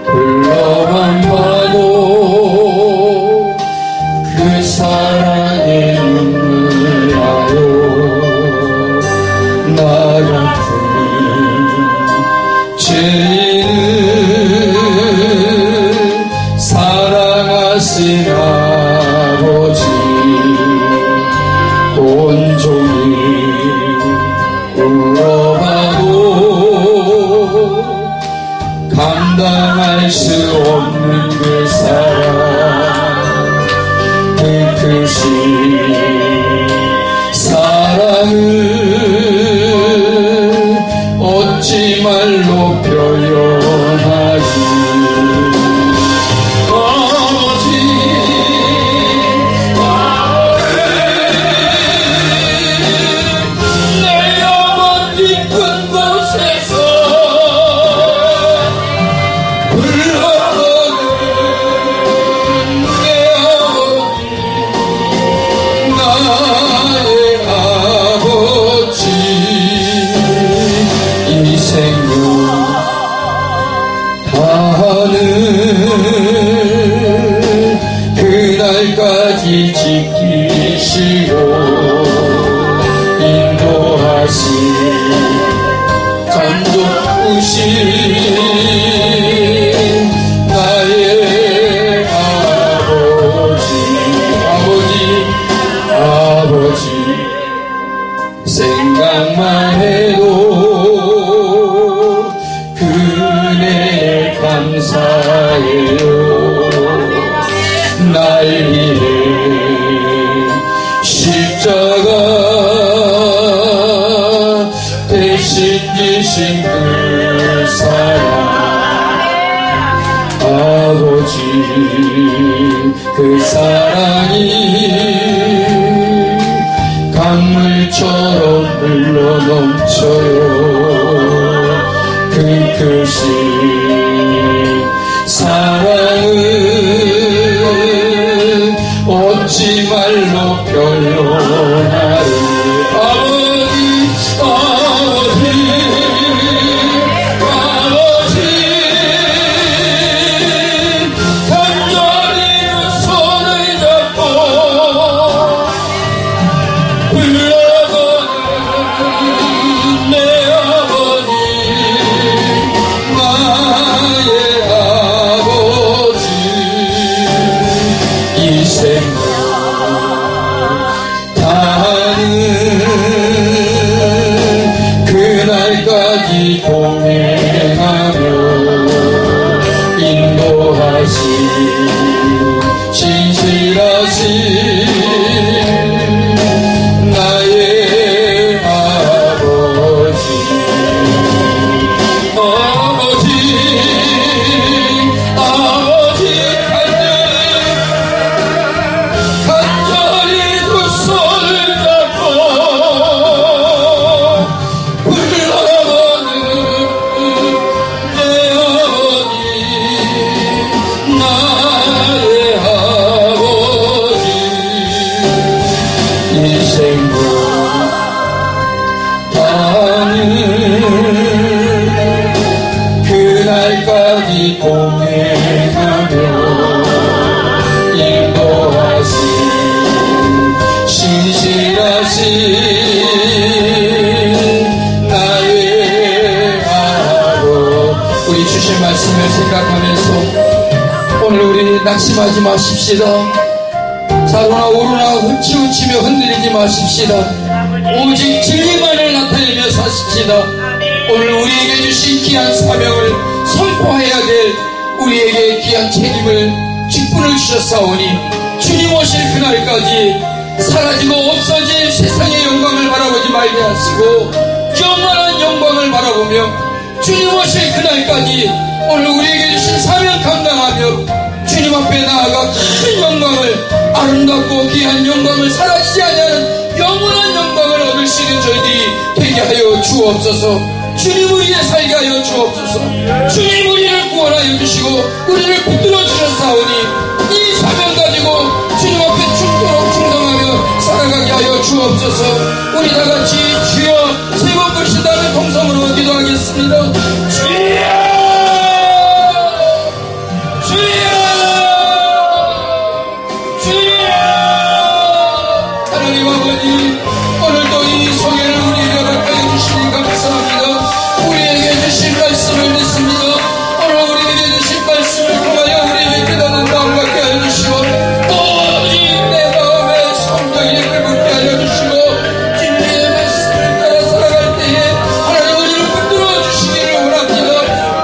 Speaker 3: 불러만 봐도 그 사랑의 눈물 나요. 나 같은 죄인을 사랑하신 아버지 온종일 울어봐도 감당할 수 없는 그 사랑 그 크신 사랑을 어찌 말로 표현하기 그날까지 지키시고 인도하신 간접우신 나의 아버지 생각만 해도 그네 감사해요. 날 위해 십자가 대신 지신 그 사랑 아버지 그 사랑이 강물처럼 흘러넘쳐요. 그 크신 사랑을 어찌 말로 표현하리. 아버지 간절히 그 손을 잡고 불러가는 내 아버지 나의 아버지 이 생각 다하는 그날까지 동행하며 인도하신 진실하신 나의 아버지 간절히 말씀을 생각하면서 오늘 우리 낙심하지 마십시다. 좌로나 오로나 흠치흠치며 흔들리지 마십시다. 오직 진리만을 나타내며 사십시다. 오늘 우리에게 주신 귀한 사명을 선포해야 될 우리에게 귀한 책임을 직분을 주셨사오니 주님 오실 그날까지 사라지고 없어질 세상의 영광을 바라보지 말게 하시고 영원한 영광을 바라보며 주님 오실 그날까지 오늘 우리에게 주신 사명 감당하며 주님 앞에 나아가 큰 영광을, 아름답고 귀한 영광을, 사라지지 아니하는 영원한 영광을 얻을 수 있는 저희들이 되게 하여 주옵소서. 주님 우리에 살게 하여 주옵소서. 주님 우리를 구원하여 주시고 우리를 붙들어 주셨사오니 이 사명 가지고 주님 앞에 충도록 충성하며 살아가게 하여 주옵소서. 우리 다같이 주여 세 번 부르신 다음에 통성으로 기도하겠습니다. 주여 하나님 아버지, 오늘도 이 소개를 우리에게 가까이 주시니 감사합니다. 우리에게 주신 말씀을 듣습니다. 오늘 우리에게 주신 말씀을 통하여 우리에게 깨닫는 마음 갖게 하여 주시고 오직 내 마음에 성령이 회복케 하여 주시고 진리의 말씀을 따라 살아갈 때에 하나님 우리를 붙들어 주시기를 원합니다.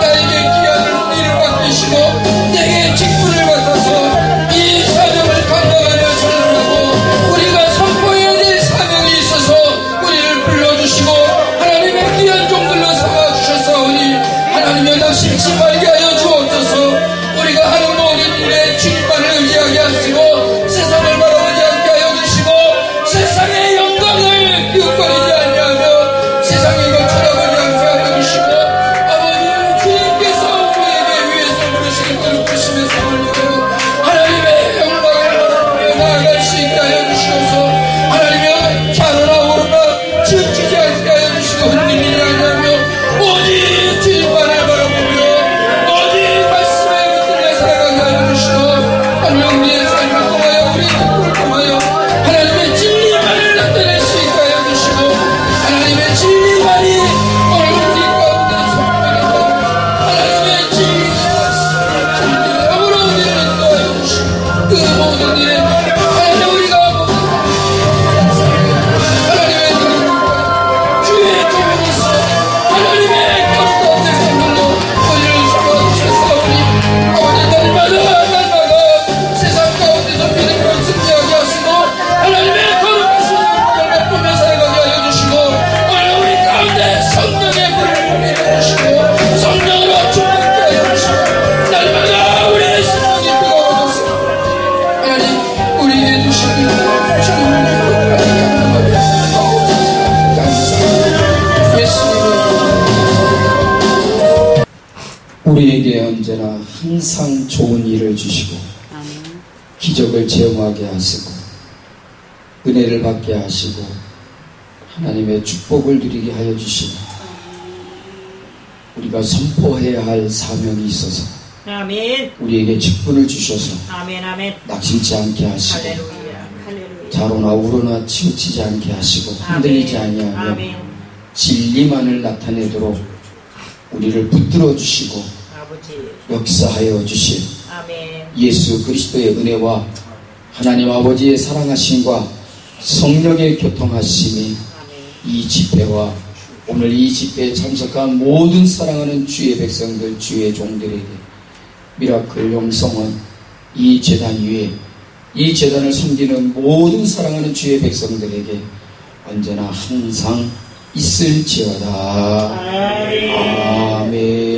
Speaker 3: 나에게 귀한 은혜를 맡기시고 내게 직분을 맡아서 이 사명을 감당하며 살아가고 우리가 선포해야 될 사명이 있어서 우리를 불러주시고 하나님의 귀한 종들로 삼아주셨사오니 하나님의 낙심치 말게 하여 주옵소서. 우리가 하는 모든 일에 주님만을 의지하게 하시고 세상을 바라보지 않게 하여 주시고 세상의 영광을 기웃거리지 아니하며 세상의 것 쳐다보지 않게 하여 주시고 아버지 주님께서 우리에게 위에서 부르시는 거룩하심의 상을 입어 하나님의 영광을 바라보며 나아갈 수 있게 하여 주시옵소서. 하나님의 좌로나 오로나 치우치지 않게 하여 주시고 흔들리지 아니하며 오직 주님만을 바라보며 오직 말씀에 붙들려 살아가게 하여 주시고 오늘 우리의 삶을 통하여 우리의 뜻을 통하여 하나님의 진리만을 나타낼 수 있게 하여 주시고 하나님의 진리만이 오늘 우리 가운데 선포되고 하나님의 진리가 진리함으로 우리를 인도하여 주시고 그 모든 일에 하나님 우리가 하나님의 능력과 주의 종으로서 하나님의 거룩한 백성들로 우리를 삼아주셨사오니 아버지 날마다 세상 가운데서 믿음으로 승리하게 하시고 하나님의 거룩하신 영광을 맛보며 살아가게 하여 주시고 오늘 우리 가운데 성령의 불을 내려주시고 성령으로 충만케 하여 주시고 날마다 우리의 심령이 뜨거워져서 하나님 우리에게 주신 주님을 끝까지 감당하며 감사합니다. 예수님의 우리에게 언제나 항상 좋은 일을 주시고 기적을 체험하게 하시고 은혜를 받게 하시고 하나님의 축복을 누리게 하여 주시고 우리가 선포해야 할 사명이 있어서
Speaker 2: 아멘.
Speaker 3: 우리에게 직분을 주셔서
Speaker 2: 아멘. 아멘.
Speaker 3: 낙심치 않게 하시고
Speaker 2: 할렐루야. 할렐루야.
Speaker 3: 좌로나 우로나 치우치지 않게 하시고 흔들리지 아니하며
Speaker 2: 아멘.
Speaker 3: 진리만을 나타내도록 우리를 붙들어 주시고
Speaker 2: 아버지.
Speaker 3: 역사하여 주실
Speaker 2: 아멘.
Speaker 3: 예수 그리스도의 은혜와 하나님 아버지의 사랑하심과 성령의 교통하심이 이 집회와 오늘 이 집회에 참석한 모든 사랑하는 주의 백성들, 주의 종들에게 미라클 영성은 이 제단 위에 이 제단을 섬기는 모든 사랑하는 주의 백성들에게 언제나 항상 있을지어다. 아멘.